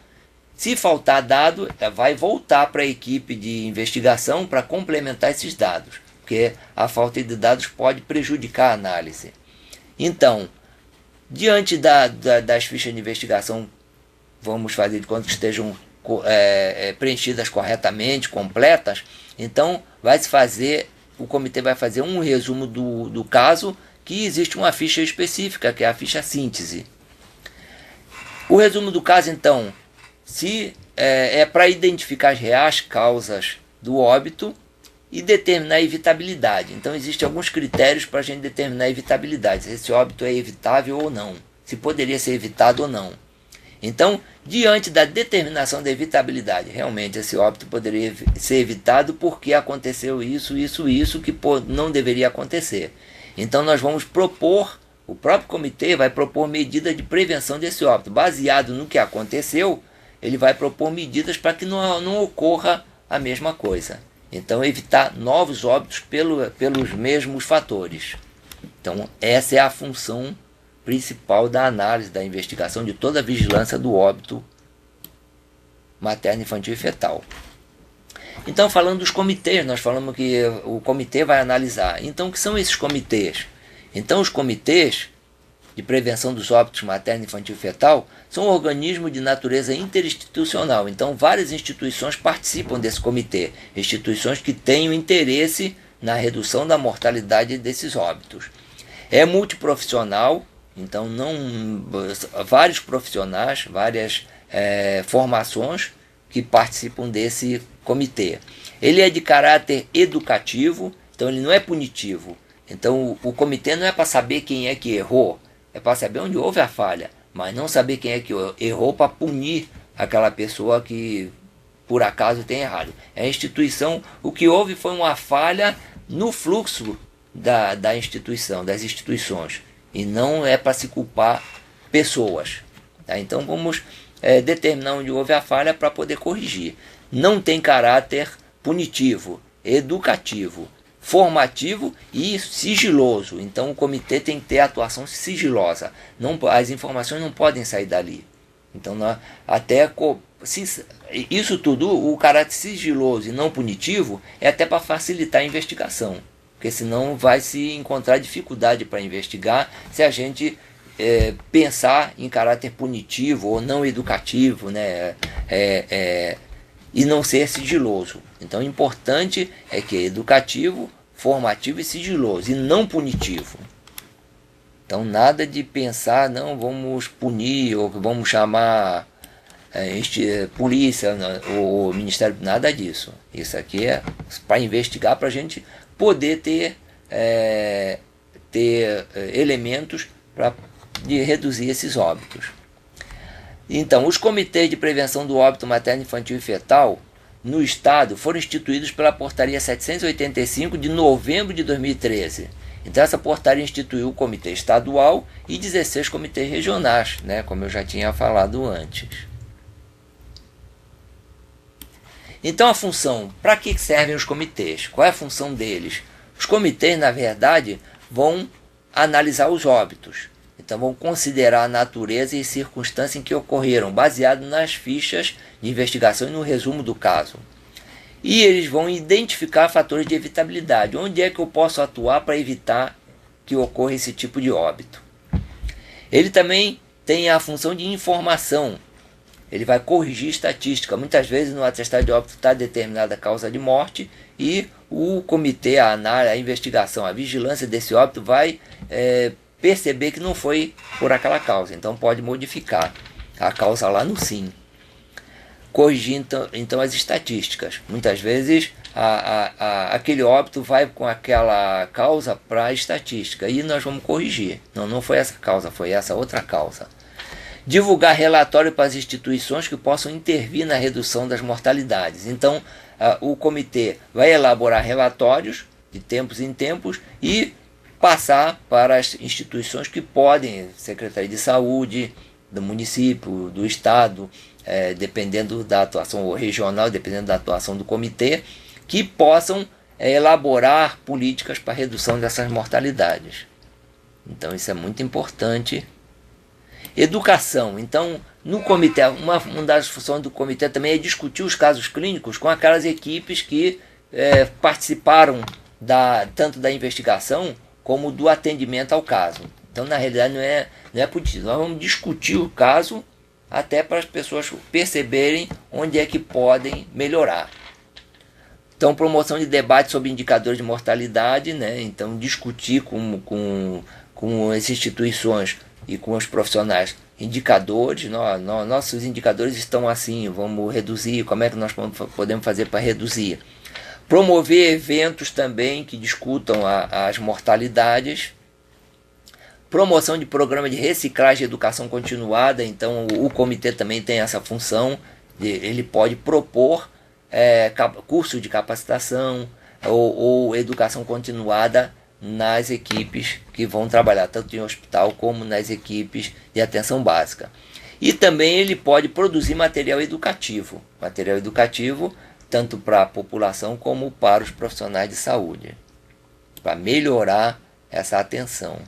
Se faltar dado, vai voltar para a equipe de investigação para complementar esses dados, porque a falta de dados pode prejudicar a análise. Então, diante das fichas de investigação, vamos fazer de conta que estejam preenchidas corretamente, completas. Então, o comitê vai fazer um resumo do caso, que existe uma ficha específica, que é a ficha síntese. O resumo do caso, então, é para identificar as reais causas do óbito e determinar a evitabilidade. Então, existem alguns critérios para a gente determinar a evitabilidade, se esse óbito é evitável ou não, se poderia ser evitado ou não. Então, diante da determinação da evitabilidade, realmente esse óbito poderia ser evitado porque aconteceu isso, que não deveria acontecer. Então, nós vamos propor, o próprio comitê vai propor medidas de prevenção desse óbito. Baseado no que aconteceu, ele vai propor medidas para que não ocorra a mesma coisa. Então, evitar novos óbitos pelos mesmos fatores. Então, essa é a função principal da análise, da investigação de toda a vigilância do óbito materno, infantil e fetal. Então, falando dos comitês, nós falamos que o comitê vai analisar. Então, o que são esses comitês? Então, os comitês de prevenção dos óbitos materno, infantil e fetal são organismos de natureza interinstitucional. Então, várias instituições participam desse comitê, instituições que têm o interesse na redução da mortalidade desses óbitos. É multiprofissional, então vários profissionais, várias formações que participam desse comitê. Ele é de caráter educativo, então ele não é punitivo. Então o comitê não é para saber quem é que errou, é para saber onde houve a falha, mas não saber quem é que errou para punir aquela pessoa que por acaso tem errado. É a instituição, o que houve foi uma falha no fluxo da instituição, das instituições, e não é para se culpar pessoas. Tá? Então vamos determinar onde houve a falha para poder corrigir. Não tem caráter punitivo, educativo, formativo e sigiloso. Então o comitê tem que ter atuação sigilosa. As informações não podem sair dali. Então isso tudo, o caráter sigiloso e não punitivo, é até para facilitar a investigação. Porque senão vai se encontrar dificuldade para investigar se a gente pensar em caráter punitivo ou não educativo, né? E não ser sigiloso. Então o importante é que é educativo, formativo e sigiloso, e não punitivo. Então nada de pensar, não, vamos punir, ou vamos chamar polícia, ou ministério, nada disso. Isso aqui é para investigar, para a gente poder ter elementos de reduzir esses óbitos. Então, os comitês de prevenção do óbito materno, infantil e fetal no Estado foram instituídos pela Portaria 785 de novembro de 2013. Então, essa portaria instituiu o Comitê Estadual e 16 comitês regionais, né, como eu já tinha falado antes. Então a função, para que servem os comitês? Qual é a função deles? Os comitês, na verdade, vão analisar os óbitos. Então vão considerar a natureza e circunstâncias em que ocorreram, baseado nas fichas de investigação e no resumo do caso. E eles vão identificar fatores de evitabilidade. Onde é que eu posso atuar para evitar que ocorra esse tipo de óbito? Ele também tem a função de informação. Ele vai corrigir estatística. Muitas vezes no atestado de óbito está determinada a causa de morte e o comitê, a análise, a investigação, a vigilância desse óbito vai perceber que não foi por aquela causa. Então pode modificar a causa lá no SIM. Corrigir então as estatísticas. Muitas vezes aquele óbito vai com aquela causa para a estatística e nós vamos corrigir. Não foi essa causa, foi essa outra causa. Divulgar relatório para as instituições que possam intervir na redução das mortalidades. Então, o comitê vai elaborar relatórios de tempos em tempos e passar para as instituições que podem, Secretaria de Saúde, do município, do estado, dependendo da atuação regional, dependendo da atuação do comitê, que possam elaborar políticas para redução dessas mortalidades. Então isso é muito importante. Educação. Então, no comitê, uma das funções do comitê também é discutir os casos clínicos com aquelas equipes que participaram tanto da investigação como do atendimento ao caso. Então, na realidade, não é político. Nós vamos discutir o caso até para as pessoas perceberem onde é que podem melhorar. Então, promoção de debate sobre indicadores de mortalidade, né? Então, discutir com as instituições e com os profissionais indicadores, nossos indicadores estão assim, vamos reduzir, como é que nós podemos fazer para reduzir. Promover eventos também que discutam as mortalidades. Promoção de programa de reciclagem e educação continuada, então o comitê também tem essa função, ele pode propor curso de capacitação ou educação continuada nas equipes que vão trabalhar tanto em hospital como nas equipes de atenção básica. E também ele pode produzir material educativo tanto para a população como para os profissionais de saúde, para melhorar essa atenção.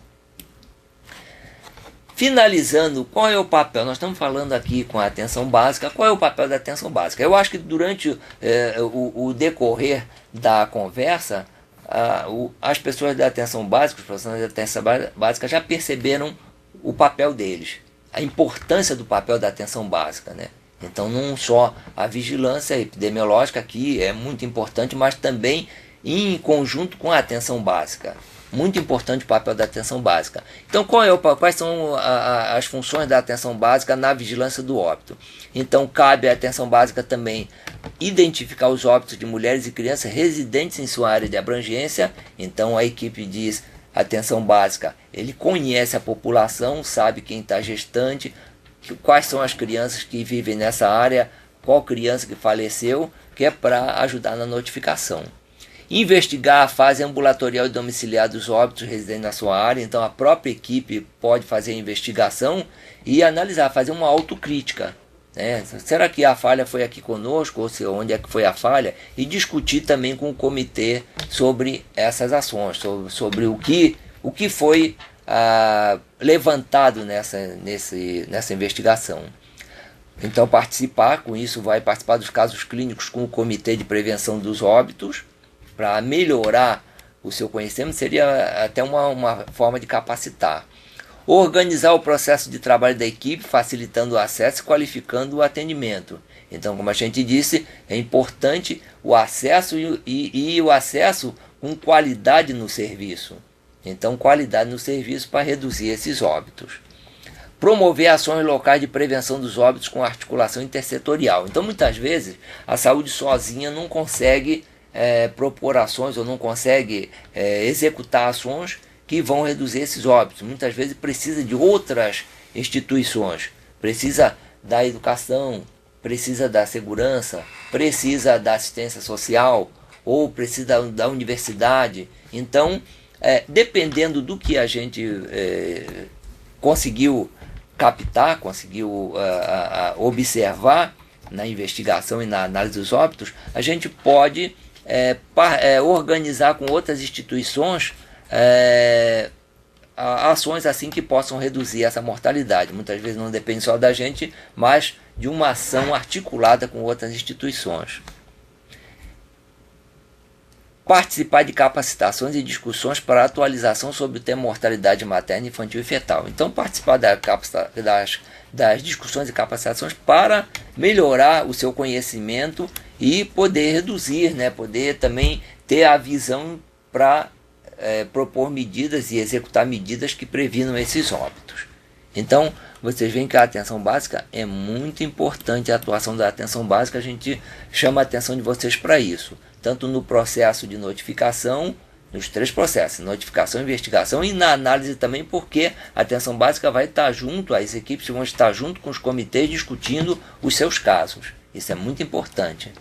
Finalizando, qual é o papel? Nós estamos falando aqui com a atenção básica. Qual é o papel da atenção básica? Eu acho que durante o decorrer da conversa, as pessoas da atenção básica, os profissionais da atenção básica já perceberam o papel deles, a importância do papel da atenção básica, né? Então, não só a vigilância epidemiológica, que é muito importante, mas também em conjunto com a atenção básica. Muito importante o papel da atenção básica. Então, quais são as funções da atenção básica na vigilância do óbito? Então, cabe à atenção básica também identificar os óbitos de mulheres e crianças residentes em sua área de abrangência. Então, a equipe diz, atenção básica, ele conhece a população, sabe quem está gestante, quais são as crianças que vivem nessa área, qual criança que faleceu, que é para ajudar na notificação. Investigar a fase ambulatorial e domiciliar dos óbitos residentes na sua área. Então a própria equipe pode fazer a investigação e analisar, fazer uma autocrítica, né? Será que a falha foi aqui conosco, ou onde é que foi a falha? E discutir também com o comitê sobre essas ações, sobre o que foi levantado nessa investigação. Então com isso vai participar dos casos clínicos com o comitê de prevenção dos óbitos, para melhorar o seu conhecimento, seria até uma forma de capacitar. Organizar o processo de trabalho da equipe, facilitando o acesso e qualificando o atendimento. Então, como a gente disse, é importante o acesso e o acesso com qualidade no serviço. Então, qualidade no serviço para reduzir esses óbitos. Promover ações locais de prevenção dos óbitos com articulação intersetorial. Então, muitas vezes, a saúde sozinha não consegue propor ações ou não consegue executar ações que vão reduzir esses óbitos. Muitas vezes precisa de outras instituições, precisa da educação, precisa da segurança, precisa da assistência social ou precisa da universidade. Então, dependendo do que a gente conseguiu captar, conseguiu observar, na investigação e na análise dos óbitos, a gente pode organizar com outras instituições ações assim que possam reduzir essa mortalidade. Muitas vezes não depende só da gente, mas de uma ação articulada com outras instituições. Participar de capacitações e discussões para atualização sobre o tema mortalidade materna, infantil e fetal. Então, participar das discussões e capacitações para melhorar o seu conhecimento e poder reduzir, né? Poder também ter a visão para propor medidas e executar medidas que previnam esses óbitos. Então, vocês veem que a atenção básica é muito importante. A atuação da atenção básica, a gente chama a atenção de vocês para isso, tanto no processo de notificação, nos 3 processos, notificação, investigação e na análise também, porque a atenção básica vai estar junto, as equipes vão estar junto com os comitês discutindo os seus casos. Isso é muito importante.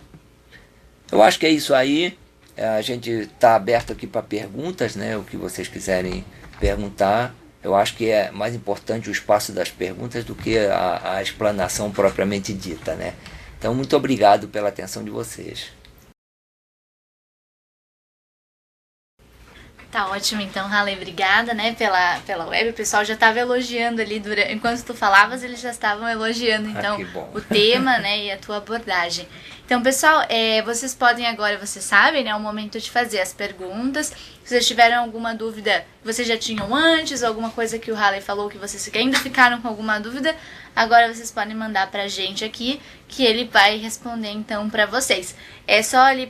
Eu acho que é isso aí. A gente está aberto aqui para perguntas, né? O que vocês quiserem perguntar. Eu acho que é mais importante o espaço das perguntas do que a explanação propriamente dita, né? Então, muito obrigado pela atenção de vocês. Tá ótimo, então, Haley, obrigada, né, pela web. O pessoal já estava elogiando ali, enquanto tu falavas, eles já estavam elogiando, então, o tema, né, e a tua abordagem. Então, pessoal, vocês podem agora, vocês sabem, né, é o momento de fazer as perguntas. Se vocês tiverem alguma dúvida que vocês já tinham antes, ou alguma coisa que o Haley falou que vocês ainda ficaram com alguma dúvida, agora vocês podem mandar pra gente aqui, que ele vai responder, então, pra vocês. É só ali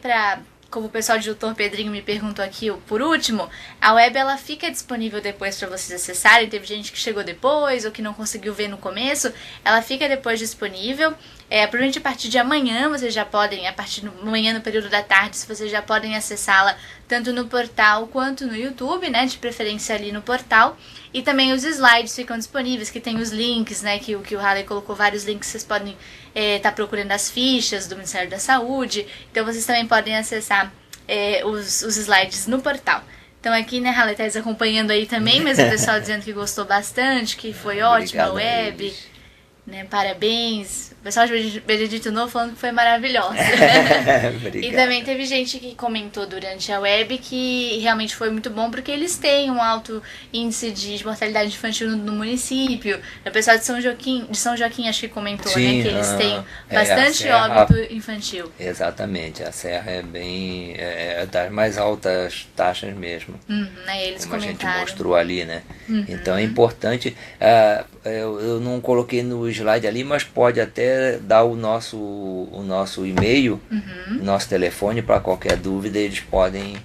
como o pessoal de Dr. Pedrinho me perguntou aqui por último, a web ela fica disponível depois para vocês acessarem. Teve gente que chegou depois ou que não conseguiu ver no começo. Ela fica depois disponível. Provavelmente a partir de amanhã vocês já podem, a partir do amanhã no período da tarde, vocês já podem acessá-la tanto no portal quanto no YouTube, né? De preferência ali no portal. E também os slides ficam disponíveis, que tem os links, né? Que o Haley colocou vários links, vocês podem estar procurando as fichas do Ministério da Saúde. Então vocês também podem acessar os slides no portal. Então aqui, né, Haley, tá acompanhando aí também, mas o pessoal dizendo que gostou bastante, que foi ótima a web. Né, parabéns. O pessoal de Benedito Novo falando que foi maravilhosa. E também teve gente que comentou durante a web que realmente foi muito bom, porque eles têm um alto índice de mortalidade infantil no município. O pessoal de São Joaquim acho que comentou, sim, né, que eles têm bastante óbito infantil. Exatamente, a Serra é das mais altas taxas mesmo. Né, eles como comentaram. A gente mostrou ali, né? Então é importante. Eu não coloquei no slide ali, mas pode até dar o nosso e-mail, nosso telefone para qualquer dúvida, eles podem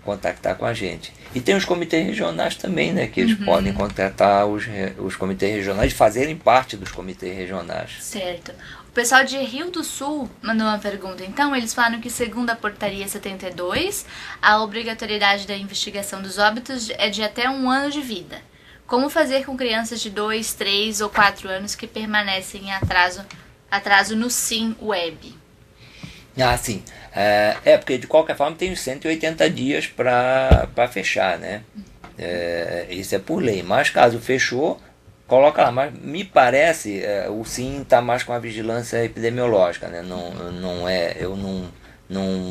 contactar com a gente. E tem os comitês regionais também, né, que eles podem contactar os comitês regionais, fazerem parte dos comitês regionais. Certo. O pessoal de Rio do Sul mandou uma pergunta. Então, eles falaram que segundo a portaria 72, a obrigatoriedade da investigação dos óbitos é de até 1 ano de vida. Como fazer com crianças de 2, 3 ou 4 anos que permanecem em atraso no SIM Web? Sim. Porque de qualquer forma tem os 180 dias para fechar, né? Isso é por lei. Mas caso fechou, coloca lá. Mas me parece, o SIM está mais com a vigilância epidemiológica, né? Eu não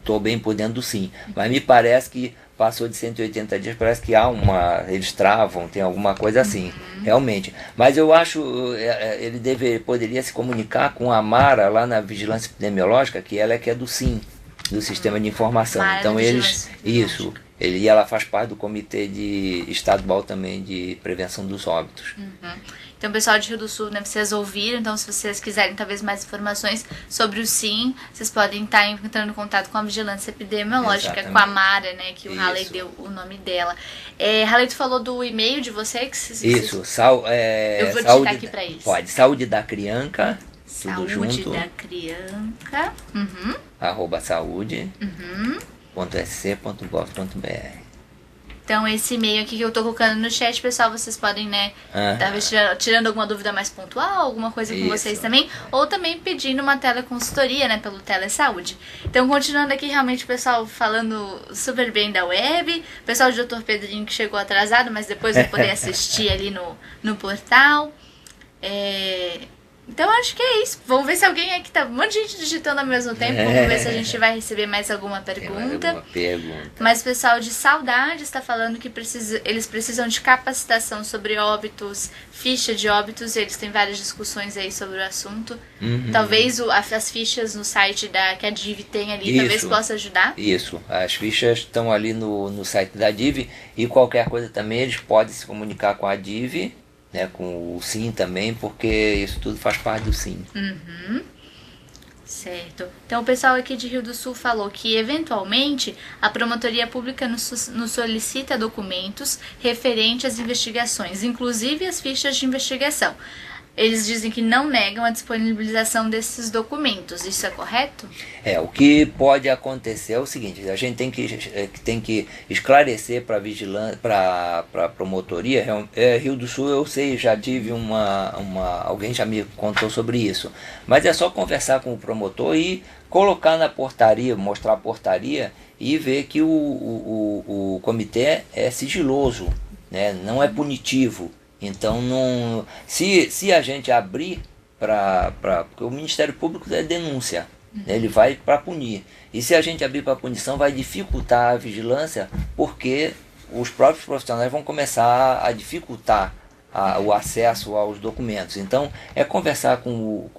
estou bem por dentro do SIM. Mas me parece que passou de 180 dias, parece que eles travam, tem alguma coisa assim, realmente. Mas eu acho, ele poderia se comunicar com a Mara lá na Vigilância Epidemiológica, que ela que é do SIM, do Sistema de Informação. Mara, então e ela faz parte do Comitê Estadual também de Prevenção dos Óbitos. Então, pessoal de Rio do Sul, né, vocês ouviram, então se vocês quiserem talvez mais informações sobre o SIM, vocês podem estar entrando em contato com a Vigilância Epidemiológica, com a Mara, né, que o Haley deu o nome dela. Haley, tu falou do e-mail de vocês? Isso, eu vou digitar aqui pra eles. Pode, Saúde da Criança, tudo junto. Saúde da Criança, @saude.sc.gov.br. Então, esse e-mail aqui que eu tô colocando no chat, pessoal, vocês podem, né, talvez tirando alguma dúvida mais pontual, alguma coisa com vocês também, ou também pedindo uma teleconsultoria, né, pelo Telesaúde. Então, continuando aqui, realmente, o pessoal falando super bem da web, o pessoal do Dr. Pedrinho que chegou atrasado, mas depois vai poder assistir ali no portal. Então acho que é isso. Vamos ver se alguém aqui tá. Um monte de gente digitando ao mesmo tempo. Vamos ver se a gente vai receber mais alguma pergunta. Mas o pessoal de Saudades está falando que eles precisam de capacitação sobre óbitos, ficha de óbitos. Eles têm várias discussões aí sobre o assunto. Talvez as fichas no site que a DIV tem ali, talvez possa ajudar. Isso. As fichas estão ali no site da DIV. E qualquer coisa também eles podem se comunicar com a DIV. Né, com o SIM também, porque isso tudo faz parte do SIM. Certo. Então o pessoal aqui de Rio do Sul falou que eventualmente a Promotoria Pública nos solicita documentos referentes às investigações, inclusive as fichas de investigação. Eles dizem que não negam a disponibilização desses documentos. Isso é correto? O que pode acontecer é o seguinte: a gente tem que esclarecer para a vigilância, para a promotoria. Rio do Sul, eu sei, já tive alguém já me contou sobre isso. Mas é só conversar com o promotor e colocar na portaria, mostrar a portaria e ver que o comitê é sigiloso, né? Não é punitivo. Então, se a gente abrir porque o Ministério Público é denúncia, né, ele vai para punir. E se a gente abrir para punição, vai dificultar a vigilância, porque os próprios profissionais vão começar a dificultar o acesso aos documentos. Então, é conversar com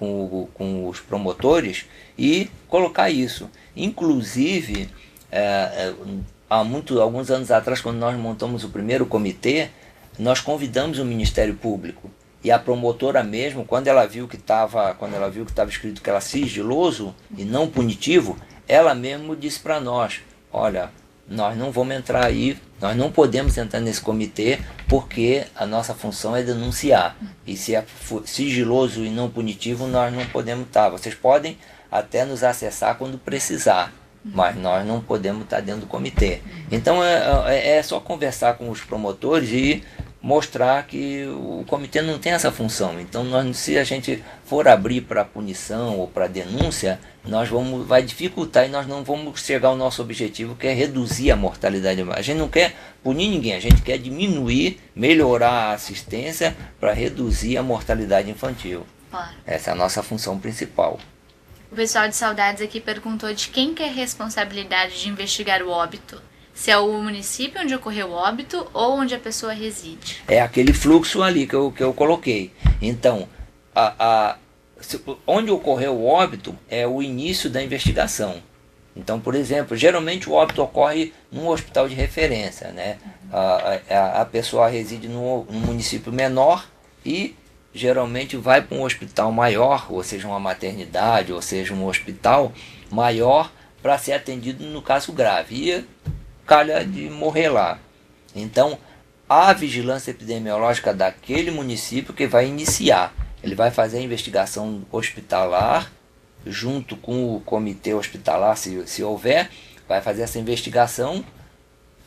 os promotores e colocar isso. Inclusive, alguns anos atrás, quando nós montamos o primeiro comitê, nós convidamos o Ministério Público e a promotora mesmo, quando ela viu que estava escrito que era sigiloso e não punitivo, ela mesmo disse para nós: olha, nós não vamos entrar aí, nós não podemos entrar nesse comitê porque a nossa função é denunciar. E se é sigiloso e não punitivo, nós não podemos estar. Vocês podem até nos acessar quando precisar, mas nós não podemos estar dentro do comitê. Então é só conversar com os promotores e mostrar que o comitê não tem essa função. Então, se a gente for abrir para punição ou para denúncia, vai dificultar e nós não vamos chegar ao nosso objetivo, que é reduzir a mortalidade. A gente não quer punir ninguém, a gente quer diminuir, melhorar a assistência para reduzir a mortalidade infantil. Claro. Essa é a nossa função principal. O pessoal de Saudades aqui perguntou de quem que é a responsabilidade de investigar o óbito. Se é o município onde ocorreu o óbito ou onde a pessoa reside. É aquele fluxo ali que eu coloquei. Então, onde ocorreu o óbito é o início da investigação. Então, por exemplo, geralmente o óbito ocorre num hospital de referência, né? A pessoa reside num município menor e geralmente vai para um hospital maior, ou seja, uma maternidade, ou seja, um hospital maior, para ser atendido no caso grave. E calha de morrer lá. Então, a vigilância epidemiológica daquele município que vai iniciar. Ele vai fazer a investigação hospitalar, junto com o comitê hospitalar, se houver, vai fazer essa investigação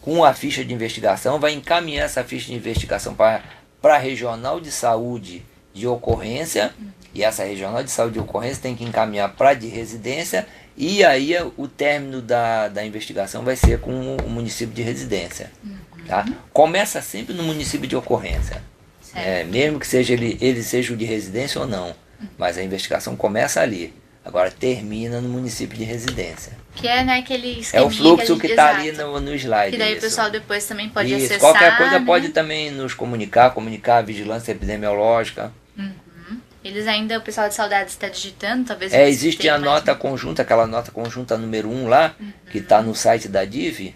com a ficha de investigação, vai encaminhar essa ficha de investigação para a regional de saúde de ocorrência, e essa regional de saúde de ocorrência tem que encaminhar para a de residência, e aí o término da investigação vai ser com o município de residência. Tá? Começa sempre no município de ocorrência, mesmo que ele seja o de residência ou não, mas a investigação começa ali. Agora termina no município de residência. Que é, né, aquele esqueminha o fluxo que está ali no slide. Que daí o pessoal depois também pode isso. acessar. Qualquer coisa, né? Pode né? também nos comunicar a vigilância epidemiológica. Eles ainda, o pessoal de Saudades está digitando, talvez... Existe a nota conjunta, aquela nota conjunta número 1 lá, que está no site da DIV,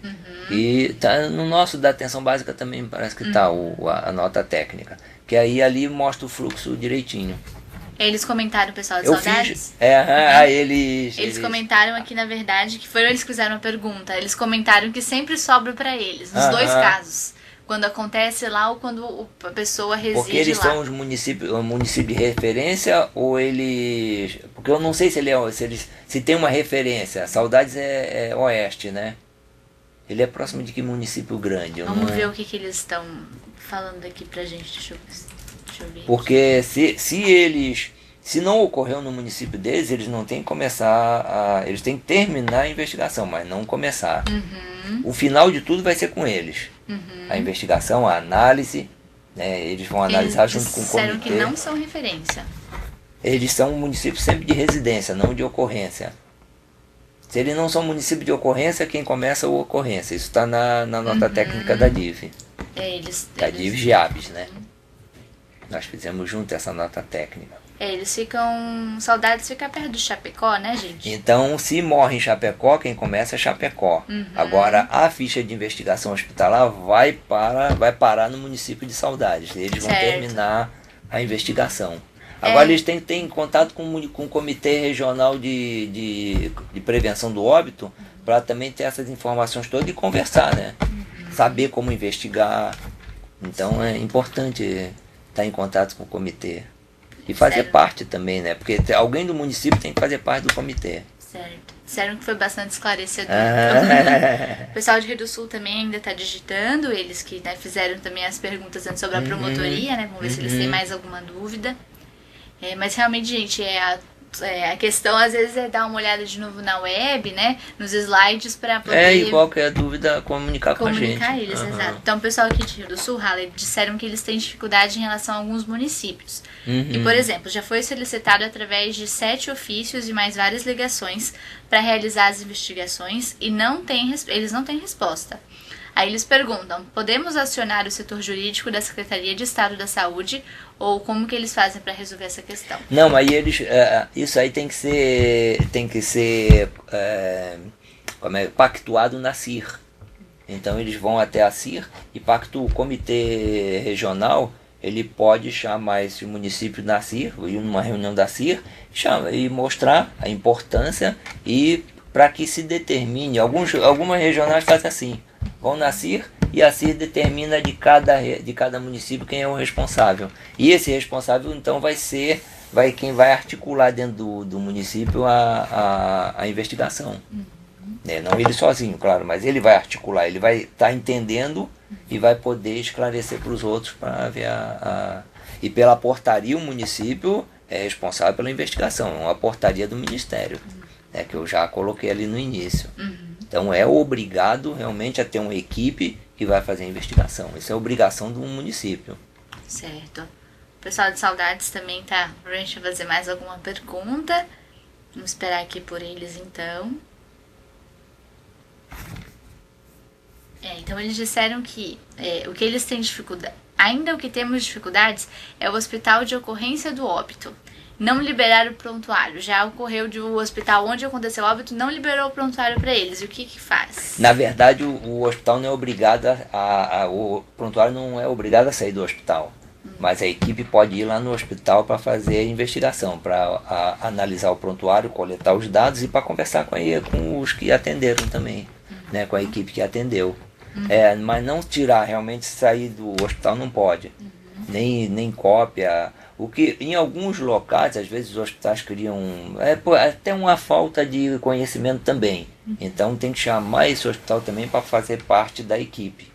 e tá no nosso da atenção básica também parece que está a nota técnica, que aí ali mostra o fluxo direitinho. Eles comentaram, o pessoal de Saudades? Eles comentaram aqui, na verdade, que foram eles que fizeram a pergunta. Eles comentaram que sempre sobra para eles, nos dois casos. Quando acontece lá ou quando a pessoa reside lá. Porque eles são os município de referência ou eles... Porque eu não sei se tem uma referência. Saudades é oeste, né? Ele é próximo de que município grande? Vamos ver o que eles estão falando aqui pra gente. Deixa eu ver. Porque se não ocorreu no município deles, eles não têm que começar eles têm que terminar a investigação, mas não começar. O final de tudo vai ser com eles. A investigação, a análise, né, eles vão analisar junto com o comitê. Disseram que não são referência. eles são municípios sempre de residência, não de ocorrência. Se eles não são município de ocorrência, quem começa é o ocorrência. Isso está na nota técnica da DIV. Da DIV Giabes, né? Nós fizemos junto essa nota técnica. Eles ficam... Saudades fica perto do Chapecó, né, gente? Então, se morre em Chapecó, quem começa é Chapecó. Agora, a ficha de investigação hospitalar vai parar no município de Saudades. Eles vão terminar a investigação. Agora eles têm que ter contato com o Comitê Regional de Prevenção do Óbito para também ter essas informações todas e conversar, né? Saber como investigar. Então é importante estar em contato com o comitê. E fazer parte também, né? Porque alguém do município tem que fazer parte do comitê. Certo. Disseram que foi bastante esclarecedor. O pessoal de Rio do Sul também ainda está digitando. Eles que fizeram também as perguntas antes sobre a promotoria, né? Vamos ver se eles têm mais alguma dúvida. Mas realmente, gente, a questão às vezes é dar uma olhada de novo na web, né? Nos slides para poder... E qualquer dúvida comunicar com a gente. Comunicar eles, exato. Então o pessoal aqui de Rio do Sul, Halle, disseram que eles têm dificuldade em relação a alguns municípios. E, por exemplo, já foi solicitado através de 7 ofícios e mais várias ligações para realizar as investigações e eles não têm resposta. Aí eles perguntam, podemos acionar o setor jurídico da Secretaria de Estado da Saúde ou como que eles fazem para resolver essa questão? Não, aí isso aí tem que ser pactuado na CIR. Então eles vão até a CIR e o comitê regional, ele pode chamar esse município na CIR, ir numa reunião da CIR, e mostrar a importância e para que se determine, algumas regionais fazem assim, vão na CIR e a CIR determina de cada município quem é o responsável. E esse responsável então quem vai articular dentro do município a investigação. Não ele sozinho, claro, mas ele vai articular, ele vai estar entendendo e vai poder esclarecer para os outros para ver E pela portaria o município é responsável pela investigação, é uma portaria do Ministério, que eu já coloquei ali no início. Então é obrigado realmente a ter uma equipe que vai fazer a investigação. Isso é obrigação do município. Certo. O pessoal de Saudades também tá pra gente fazer mais alguma pergunta. Vamos esperar aqui por eles então. Então eles disseram que o que eles têm dificuldade, ainda o que temos dificuldades é o hospital de ocorrência do óbito. Não liberaram o prontuário. Já ocorreu de o hospital onde aconteceu o óbito não liberou o prontuário para eles. E o que faz? Na verdade, o hospital não é obrigado o prontuário não é obrigado a sair do hospital. Mas a equipe pode ir lá no hospital para fazer a investigação, para analisar o prontuário, coletar os dados e para conversar com os que atenderam também, né, com a equipe que atendeu. Mas não tirar, realmente sair do hospital não pode. Nem cópia. O que em alguns locais, às vezes os hospitais criam até uma falta de conhecimento também. Então tem que chamar esse hospital também para fazer parte da equipe,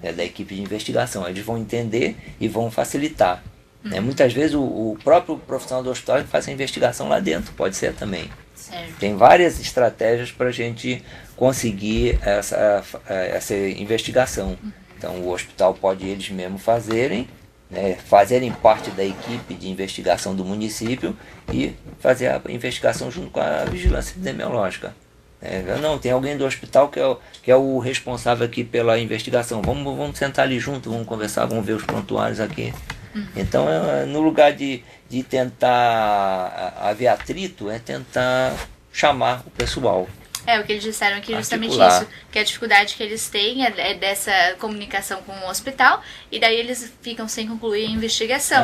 da equipe de investigação. Eles vão entender e vão facilitar. Muitas vezes o próprio profissional do hospital faz a investigação lá dentro, pode ser também. Certo. Tem várias estratégias para a gente conseguir essa investigação. Então o hospital pode eles mesmos fazerem parte da equipe de investigação do município e fazer a investigação junto com a vigilância epidemiológica. Não, tem alguém do hospital que é o responsável aqui pela investigação. Vamos sentar ali junto, vamos conversar, vamos ver os prontuários aqui. Então, no lugar de tentar haver atrito, é tentar chamar o pessoal. O que eles disseram aqui é justamente isso, que a dificuldade que eles têm é dessa comunicação com o hospital, e daí eles ficam sem concluir a investigação.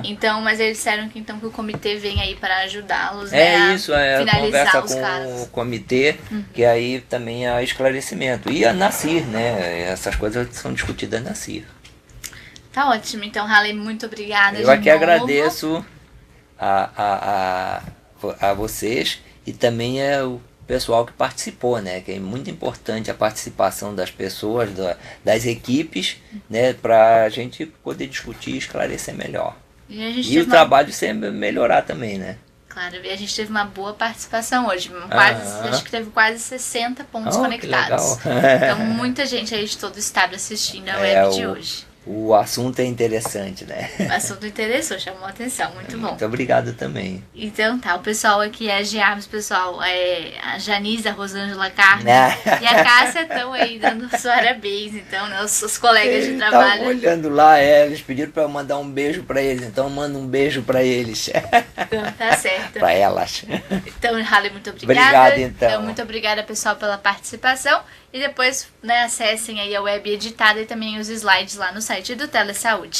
Então, mas eles disseram que o comitê vem aí para ajudá-los, a finalizar os casos. Com o comitê, que aí também há esclarecimento. E a NACIR, essas coisas são discutidas na NACIR. Tá ótimo, então, Halle, muito obrigada. Eu aqui agradeço a vocês e também o pessoal que participou, que é muito importante a participação das pessoas, das equipes, para a gente poder discutir e esclarecer melhor. E o trabalho sempre melhorar também, Claro, e a gente teve uma boa participação hoje, acho que teve quase 60 pontos conectados. Então muita gente aí de todo o estado assistindo a web de hoje. o assunto é interessante, né? O assunto interessou, chamou a atenção, muito bom. Muito obrigado também. Então tá, o pessoal aqui é Giabs, pessoal, a Janice, a Rosângela Carmen e a Cássia estão aí dando os parabéns, então, né, os colegas de trabalho. Estavam olhando lá, eles pediram para eu mandar um beijo para eles, então manda um beijo para eles. Então tá certo. Para elas. Então, Halle, muito obrigada. Obrigado, então. Muito obrigada, pessoal, pela participação. E depois, né, acessem aí a web editada e também os slides lá no site do Telesaúde.